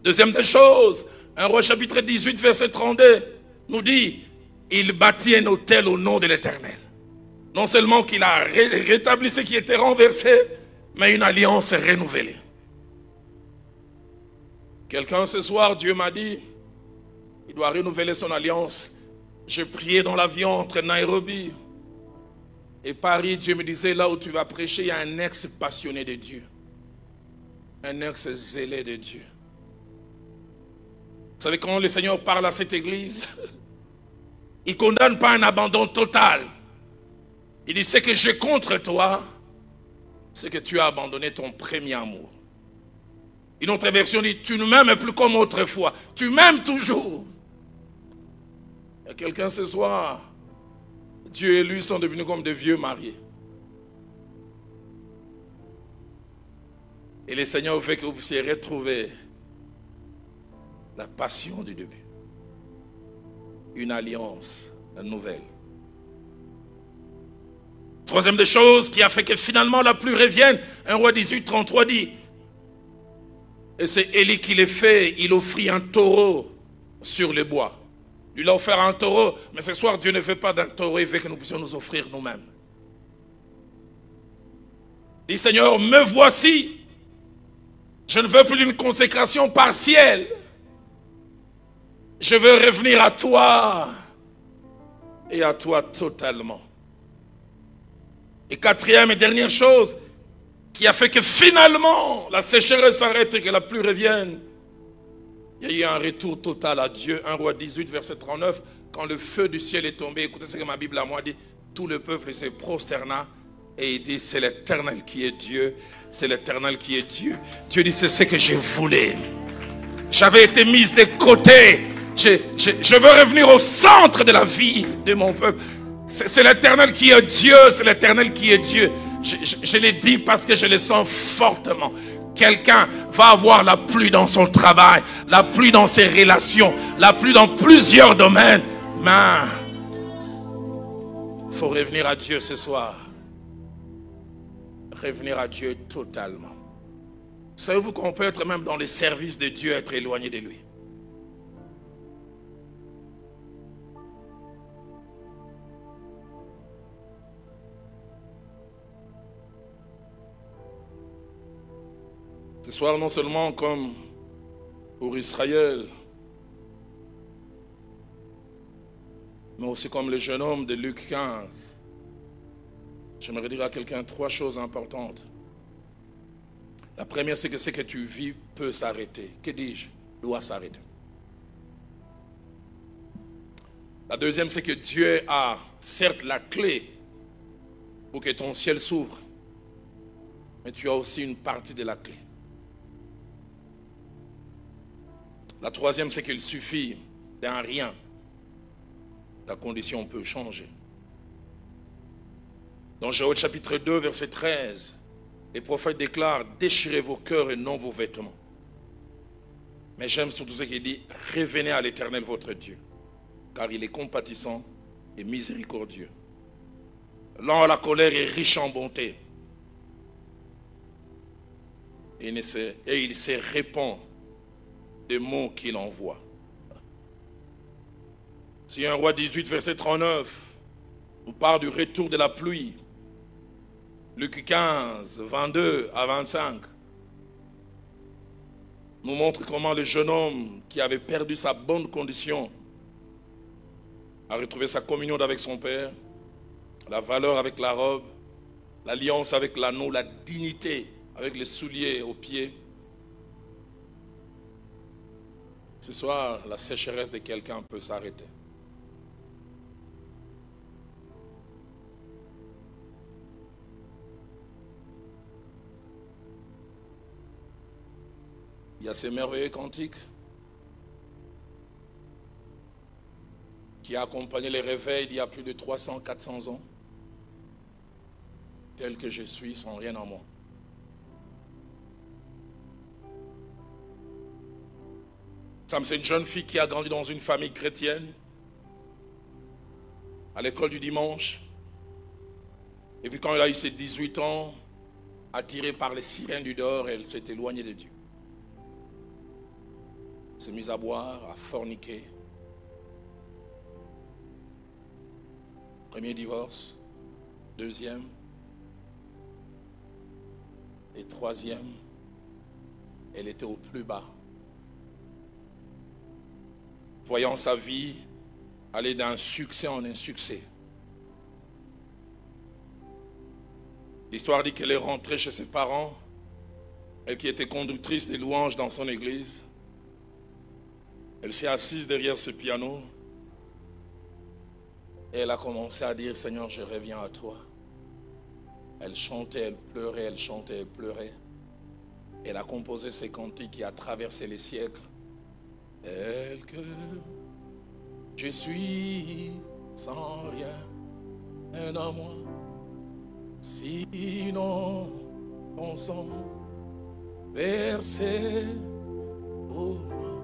Deuxième des choses, 1 Roi chapitre 18, verset 32, nous dit, il bâtit un autel au nom de l'Éternel. Non seulement qu'il a rétabli ce qui était renversé, mais une alliance renouvelée. Quelqu'un ce soir, Dieu m'a dit, il doit renouveler son alliance. Je priais dans l'avion entre Nairobi et Paris. Dieu me disait, là où tu vas prêcher, il y a un ex-passionné de Dieu. Un ex-zélé de Dieu. Vous savez quand le Seigneur parle à cette église, il ne condamne pas un abandon total. Il dit, ce que j'ai contre toi, c'est que tu as abandonné ton premier amour. Une autre version dit, tu ne m'aimes plus comme autrefois. Tu m'aimes toujours. Il y a quelqu'un ce soir, Dieu et lui sont devenus comme des vieux mariés. Et le Seigneur fait que vous puissiez retrouver la passion du début. Une alliance nouvelle. Troisième des choses qui a fait que finalement la pluie revienne, 1 Roi 18, 33 dit, et c'est Élie qui l'a fait, il offrit un taureau sur les bois. Il a offert un taureau, mais ce soir Dieu ne fait pas d'un taureau, il veut que nous puissions nous offrir nous-mêmes. Dis Seigneur, me voici. Je ne veux plus d'une consécration partielle. Je veux revenir à toi et à toi totalement. Et quatrième et dernière chose qui a fait que finalement la sécheresse s'arrête et que la pluie revienne, il y a eu un retour total à Dieu. 1 Roi 18, verset 39, quand le feu du ciel est tombé, écoutez ce que ma Bible à moi dit, tout le peuple se prosterna et il dit, c'est l'Éternel qui est Dieu, c'est l'Éternel qui est Dieu. Dieu dit, c'est ce que je voulais. J'avais été mise de côté. Je veux revenir au centre de la vie de mon peuple. C'est l'Éternel qui est Dieu, c'est l'Éternel qui est Dieu. Je l'ai dit parce que je le sens fortement. Quelqu'un va avoir la pluie dans son travail, la pluie dans ses relations, la pluie dans plusieurs domaines. Mais il faut revenir à Dieu ce soir. Revenir à Dieu totalement. Savez-vous qu'on peut être même dans les services de Dieu, être éloigné de lui? Ce soir, non seulement comme pour Israël, mais aussi comme le jeune homme de Luc 15, j'aimerais dire à quelqu'un 3 choses importantes. La première, c'est que ce que tu vis peut s'arrêter. Que dis-je? Doit s'arrêter. La deuxième, c'est que Dieu a certes la clé pour que ton ciel s'ouvre, mais tu as aussi une partie de la clé. La troisième, c'est qu'il suffit d'un rien. Ta condition peut changer. Dans Joël chapitre 2, verset 13, les prophètes déclarent, déchirez vos cœurs et non vos vêtements. Mais j'aime surtout ce qu'il dit, revenez à l'Éternel votre Dieu, car il est compatissant et miséricordieux. Lent à la colère et riche en bonté. Et il se répand des mots qu'il envoie. Si 1 Roi 18, verset 39, nous parle du retour de la pluie, Luc 15, 22 à 25, nous montre comment le jeune homme qui avait perdu sa bonne condition a retrouvé sa communion avec son Père, la valeur avec la robe, l'alliance avec l'anneau, la dignité avec les souliers aux pieds. Ce soir, la sécheresse de quelqu'un peut s'arrêter. Il y a ces merveilleux cantiques qui a accompagné les réveils d'il y a plus de 300, 400 ans. Tel que je suis, sans rien en moi. Sam, c'est une jeune fille qui a grandi dans une famille chrétienne, à l'école du dimanche. Et puis quand elle a eu ses 18 ans, attirée par les sirènes du dehors, elle s'est éloignée de Dieu. Elle s'est mise à boire, à forniquer. Premier divorce, deuxième et troisième, elle était au plus bas. Voyant sa vie aller d'un succès en insuccès. L'histoire dit qu'elle est rentrée chez ses parents, elle qui était conductrice des louanges dans son église. Elle s'est assise derrière ce piano et elle a commencé à dire, Seigneur, je reviens à toi. Elle chantait, elle pleurait, elle chantait, elle pleurait. Elle a composé ces cantiques qui a traversé les siècles. Tel que je suis sans rien en moi, sinon ton sang versé pour moi,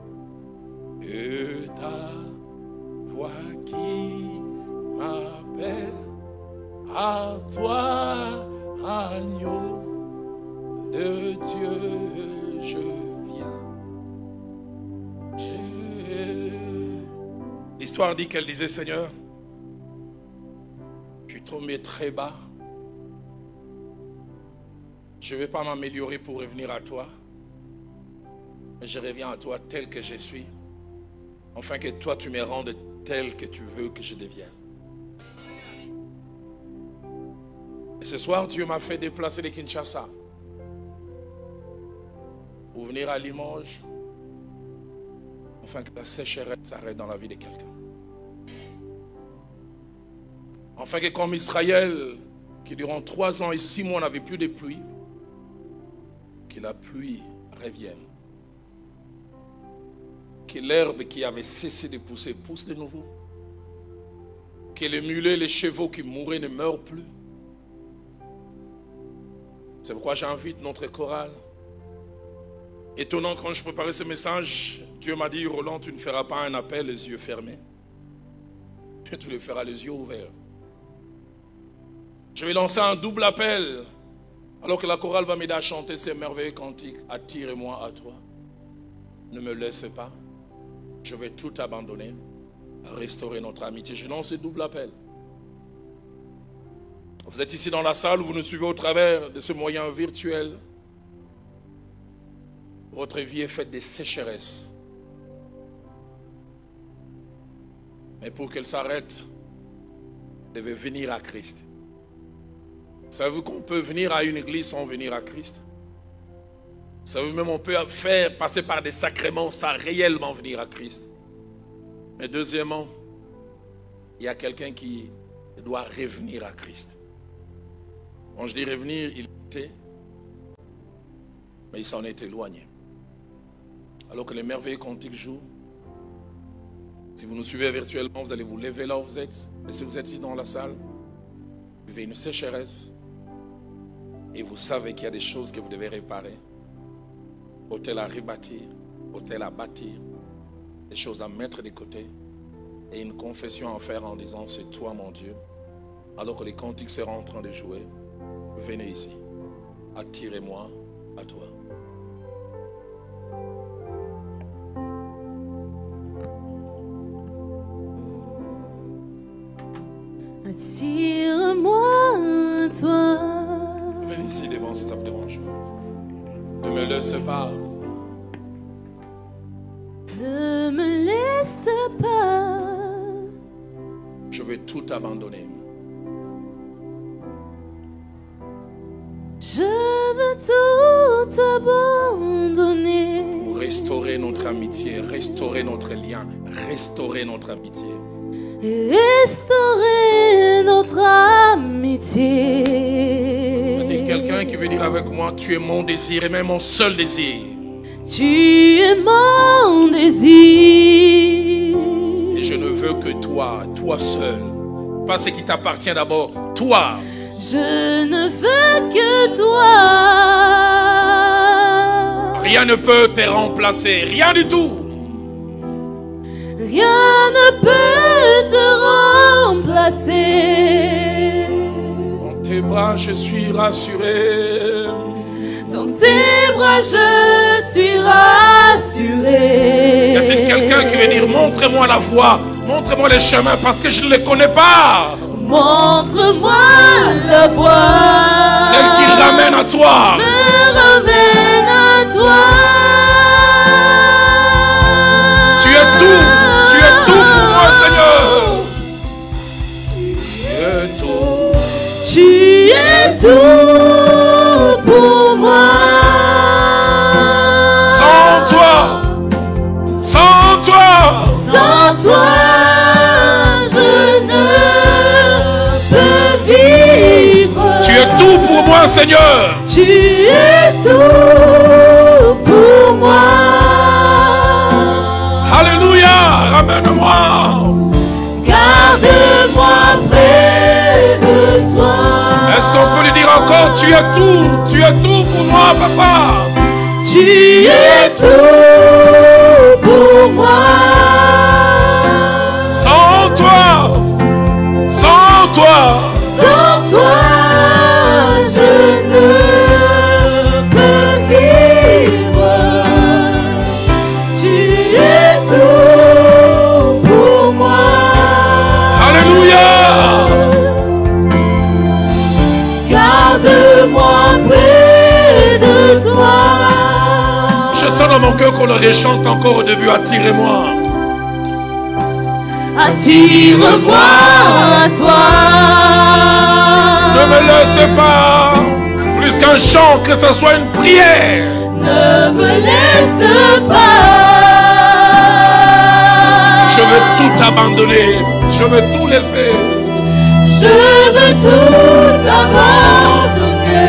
et ta voix qui m'appelle à toi, agneau de Dieu, je viens. L'histoire dit qu'elle disait, Seigneur, je suis tombé très bas. Je ne vais pas m'améliorer pour revenir à toi. Mais je reviens à toi tel que je suis. Afin que toi tu me rendes tel que tu veux que je devienne. Et ce soir, Dieu m'a fait déplacer de Kinshasa pour venir à Limoges, afin que la sécheresse s'arrête dans la vie de quelqu'un. Afin que comme Israël, qui durant 3 ans et 6 mois n'avait plus de pluie, que la pluie revienne. Que l'herbe qui avait cessé de pousser pousse de nouveau. Que les mulets, les chevaux qui mouraient ne meurent plus. C'est pourquoi j'invite notre chorale. Étonnant, quand je préparais ce message, Dieu m'a dit, Roland, tu ne feras pas un appel les yeux fermés. Tu le feras les yeux ouverts. Je vais lancer un double appel. Alors que la chorale va m'aider à chanter ces merveilleux cantiques. Attire-moi à toi. Ne me laisse pas. Je vais tout abandonner. Restaurer notre amitié. Je lance ce double appel. Vous êtes ici dans la salle, vous nous suivez au travers de ce moyen virtuel. Votre vie est faite de sécheresse. Mais pour qu'elle s'arrête, vous devez venir à Christ. Savez-vous qu'on peut venir à une église sans venir à Christ? Savez-vous même qu'on peut faire passer par des sacrements sans réellement venir à Christ? Mais deuxièmement, il y a quelqu'un qui doit revenir à Christ. Quand je dis revenir, il était, mais il s'en est éloigné. Alors que les merveilleux cantiques jouent, si vous nous suivez virtuellement, vous allez vous lever là où vous êtes. Mais si vous êtes ici dans la salle, vous vivez une sécheresse et vous savez qu'il y a des choses que vous devez réparer. Hôtel à rebâtir, hôtel à bâtir, des choses à mettre de côté et une confession à faire en disant c'est toi mon Dieu. Alors que les cantiques seront en train de jouer, venez ici, attirez-moi à toi. Attire-moi à toi. Venez ici devant si ça vous dérange pas. Ne me laisse pas. Ne me laisse pas. Je vais tout abandonner. Je veux tout abandonner. Pour restaurer notre amitié, restaurer notre lien, restaurer notre amitié. Restaurer notre amitié. Y a-t-il quelqu'un qui veut dire avec moi, tu es mon désir et même mon seul désir? Tu es mon désir. Et je ne veux que toi, toi seul. Pas ce qui t'appartient d'abord, toi. Je ne veux que toi. Rien ne peut te remplacer, rien du tout. Rien ne peut te remplacer. Dans tes bras, je suis rassuré. Dans tes bras, je suis rassuré. Y a-t-il quelqu'un qui veut dire, montre-moi la voie, montre-moi les chemins, parce que je ne les connais pas. Montre-moi la voie. Celle qui ramène à toi. Me ramène à toi. Tu es tout. Tu es tout pour moi, Seigneur. Tu es tout. Tu es tout pour moi. Sans toi. Sans toi. Sans toi, je ne peux vivre. Tu es tout pour moi, Seigneur. Tu es tout pour moi. Alléluia. Ramène-moi. Garde-moi près de toi. Est-ce qu'on peut lui dire encore, tu es tout pour moi, papa. Tu es tout pour moi. Sans toi, sans toi, Sans toi, je ne peux vivre. Tu es tout pour moi. alléluia. Garde-moi près sens dans mon cœur qu'on le réchante encore au début. Attirez-moi. Attire-moi à toi. Ne me laisse pas plus qu'un chant, que ce soit une prière. Ne me laisse pas. Je veux tout abandonner. Je veux tout laisser. Je veux tout abandonner.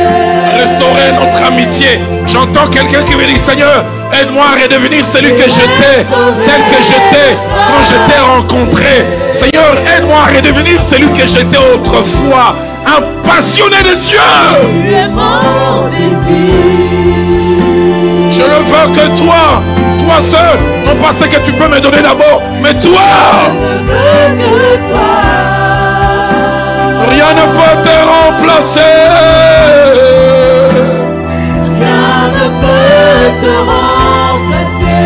Restaurer notre amitié. J'entends quelqu'un qui me dit, Seigneur, aide-moi à redevenir celui que j'étais, celle que j'étais quand je t'ai rencontré. Seigneur, aide-moi à redevenir celui que j'étais autrefois. Un passionné de Dieu. Tu es mon désir. Je ne veux que toi, toi seul. Non pas ce que tu peux me donner d'abord, mais toi. Je ne veux que toi. Rien ne peut te remplacer. Rien ne peut te remplacer.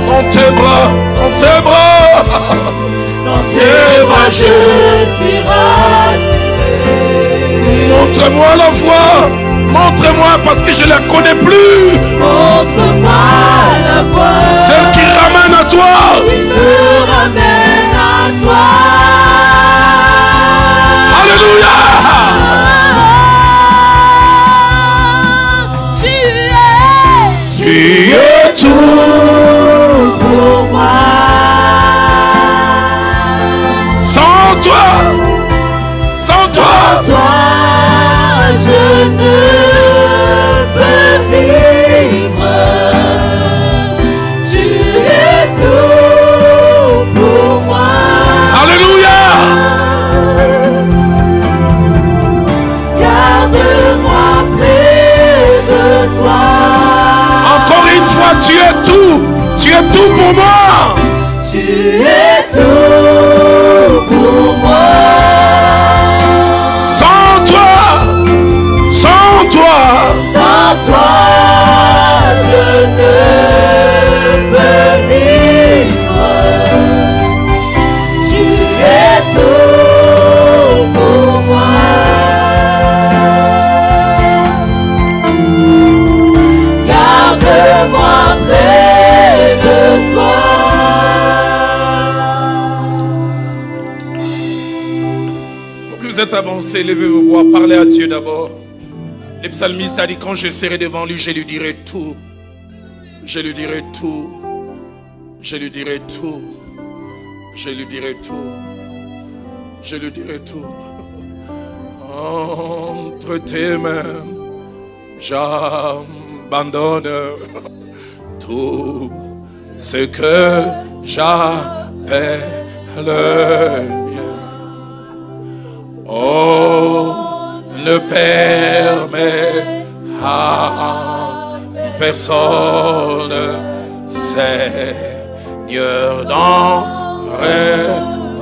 Dans tes bras, dans tes bras. Dans tes bras je suis rassuré. Montre-moi la voie. Montre-moi parce que je ne la connais plus. Montre-moi la voie. Celle qui ramène à toi. Qui me ramène à toi. Alléluia. Tu es tout pour moi. Sans toi, sans toi, je ne peux vivre. Tu es tout pour moi. Alléluia. Garde-moi près de toi. Encore une fois, tu es tout pour moi. Tu es tout pour moi. Sans toi, sans toi, sans toi, je ne peux vivre. Tu es tout pour moi. Garde-moi près de toi. Vous êtes avancé, levez vos voix, parlez à Dieu d'abord. Le psalmiste a dit, quand je serai devant lui, je lui dirai tout. Je lui dirai tout. Je lui dirai tout. Je lui dirai tout. Je lui dirai tout. Entre tes mains, j'abandonne tout ce que j'appelle mien. Oh, ne permets à personne, Seigneur, d'en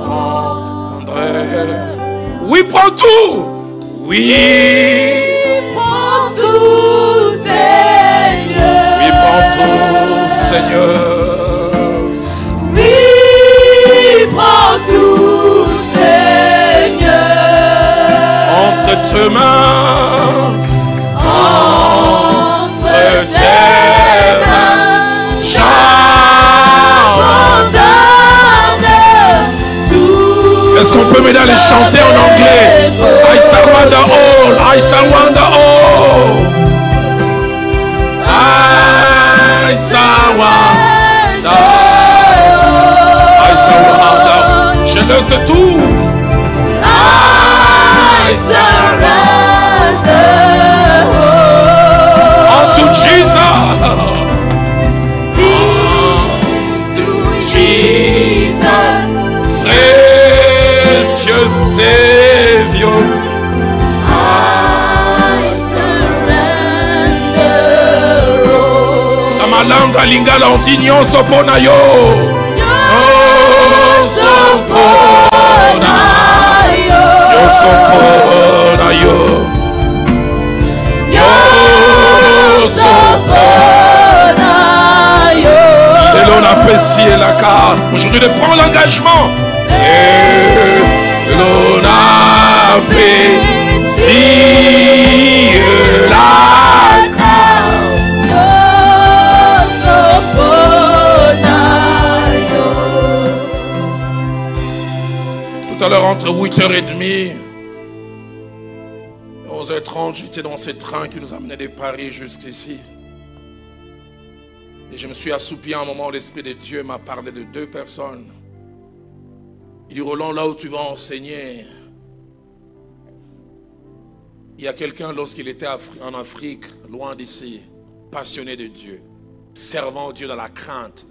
reprendre. Oui, prends tout. Oui, Prends tout, Seigneur. oui, prends tout, Seigneur. Oui, prends tout, Seigneur. Entre tes mains, Entre tes mains, j'abandonne tout. est-ce qu'on peut m'aider à les chanter en anglais? I surrender all, I surrender all. I surrender, I surrender. Je laisse tout. I surrender Unto Jesus. to Jesus. Precious Savior. I surrender all. Dans ma langue à lingala on dit nyonso pona yo. Nyonso pona. Nyonso pona yo. Nyonso pona. Et l'on apprécie la carte. Aujourd'hui de prendre l'engagement. Et l'on apprécie la carte. 8h30, 11h30, j'étais dans ce train qui nous amenait de Paris jusqu'ici. Et je me suis assoupi à un moment où l'Esprit de Dieu m'a parlé de 2 personnes. Il dit, Roland, là où tu vas enseigner, il y a quelqu'un lorsqu'il était en Afrique, loin d'ici, passionné de Dieu, servant Dieu dans la crainte.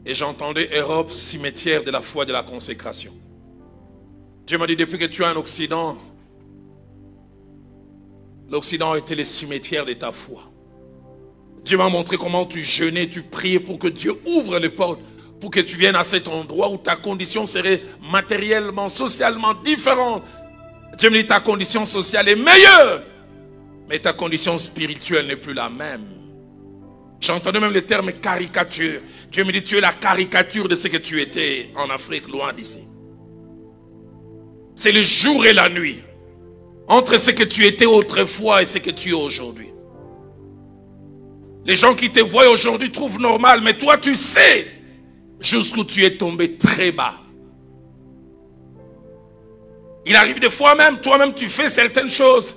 Et j'entendais Europe, cimetière de la foi, de la consécration. Dieu m'a dit, depuis que tu es en Occident, l'Occident a été le cimetière de ta foi. Dieu m'a montré comment tu jeûnais, tu priais pour que Dieu ouvre les portes, pour que tu viennes à cet endroit où ta condition serait matériellement, socialement différente. Dieu me dit, ta condition sociale est meilleure, mais ta condition spirituelle n'est plus la même. J'entendais même le terme caricature. Dieu me dit, tu es la caricature de ce que tu étais en Afrique, loin d'ici. C'est le jour et la nuit entre ce que tu étais autrefois et ce que tu es aujourd'hui. Les gens qui te voient aujourd'hui trouvent normal, mais toi tu sais jusqu'où tu es tombé très bas. Il arrive des fois même, toi-même tu fais certaines choses.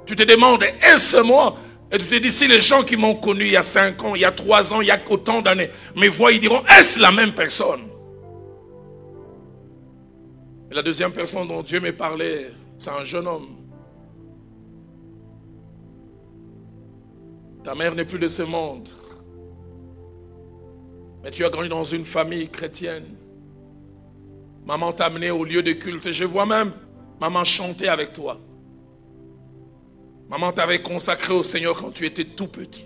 Tu te demandes, est-ce moi? Et tu te dis, si les gens qui m'ont connu il y a 5 ans, il y a 3 ans, il y a autant d'années, me voient, ils diront, est-ce la même personne? Et la deuxième personne dont Dieu me parlait, c'est un jeune homme. Ta mère n'est plus de ce monde. Mais tu as grandi dans une famille chrétienne. Maman t'a amené au lieu de culte. Et je vois même maman chanter avec toi. Maman t'avait consacré au Seigneur quand tu étais tout petit.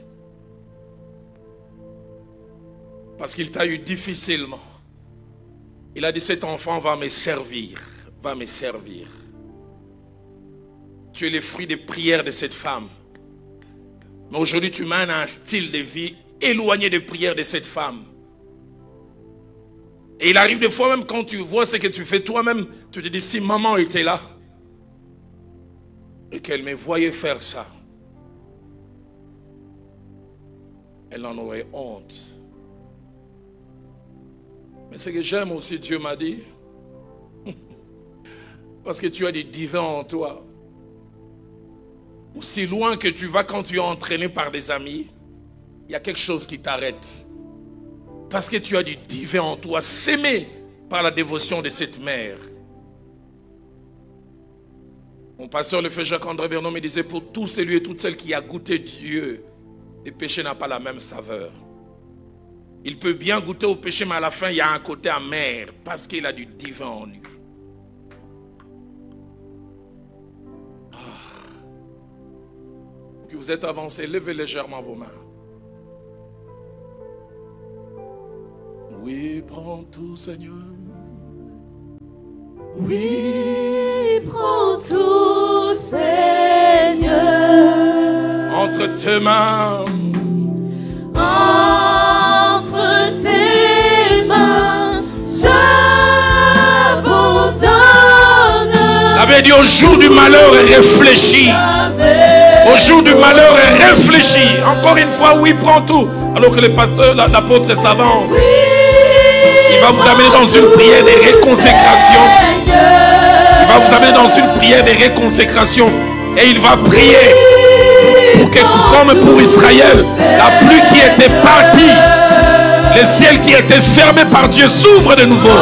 Parce qu'il t'a eu difficilement. Il a dit, cet enfant va me servir. Va me servir. Tu es le fruit des prières de cette femme. Mais aujourd'hui, tu mènes un style de vie éloigné des prières de cette femme. Et il arrive des fois même quand tu vois ce que tu fais toi-même, tu te dis, si maman était là et qu'elle me voyait faire ça, elle en aurait honte. Mais ce que j'aime aussi, Dieu m'a dit, parce que tu as du divin en toi. Aussi loin que tu vas quand tu es entraîné par des amis, il y a quelque chose qui t'arrête. Parce que tu as du divin en toi, sémé par la dévotion de cette mère. Mon pasteur, le frère Jacques-André Vernon, me disait, pour tout celui et toute celle qui a goûté Dieu, le péché n'a pas la même saveur. Il peut bien goûter au péché, mais à la fin, il y a un côté amer, parce qu'il a du divin en lui. Vous êtes avancé, levez légèrement vos mains. Oui, prends tout, Seigneur. Oui, prends tout, Seigneur. Entre tes mains. Entre tes mains, j'abandonne. L'avait dit, au jour du malheur, réfléchis. Au jour du malheur, réfléchis. Encore une fois, oui, prends tout. Alors que le pasteur, l'apôtre s'avance. Il va vous amener dans une prière de réconsécration. Il va vous amener dans une prière de réconsécration. Et il va prier pour que, comme pour Israël, la pluie qui était partie, le ciel qui était fermé par Dieu s'ouvre de nouveau.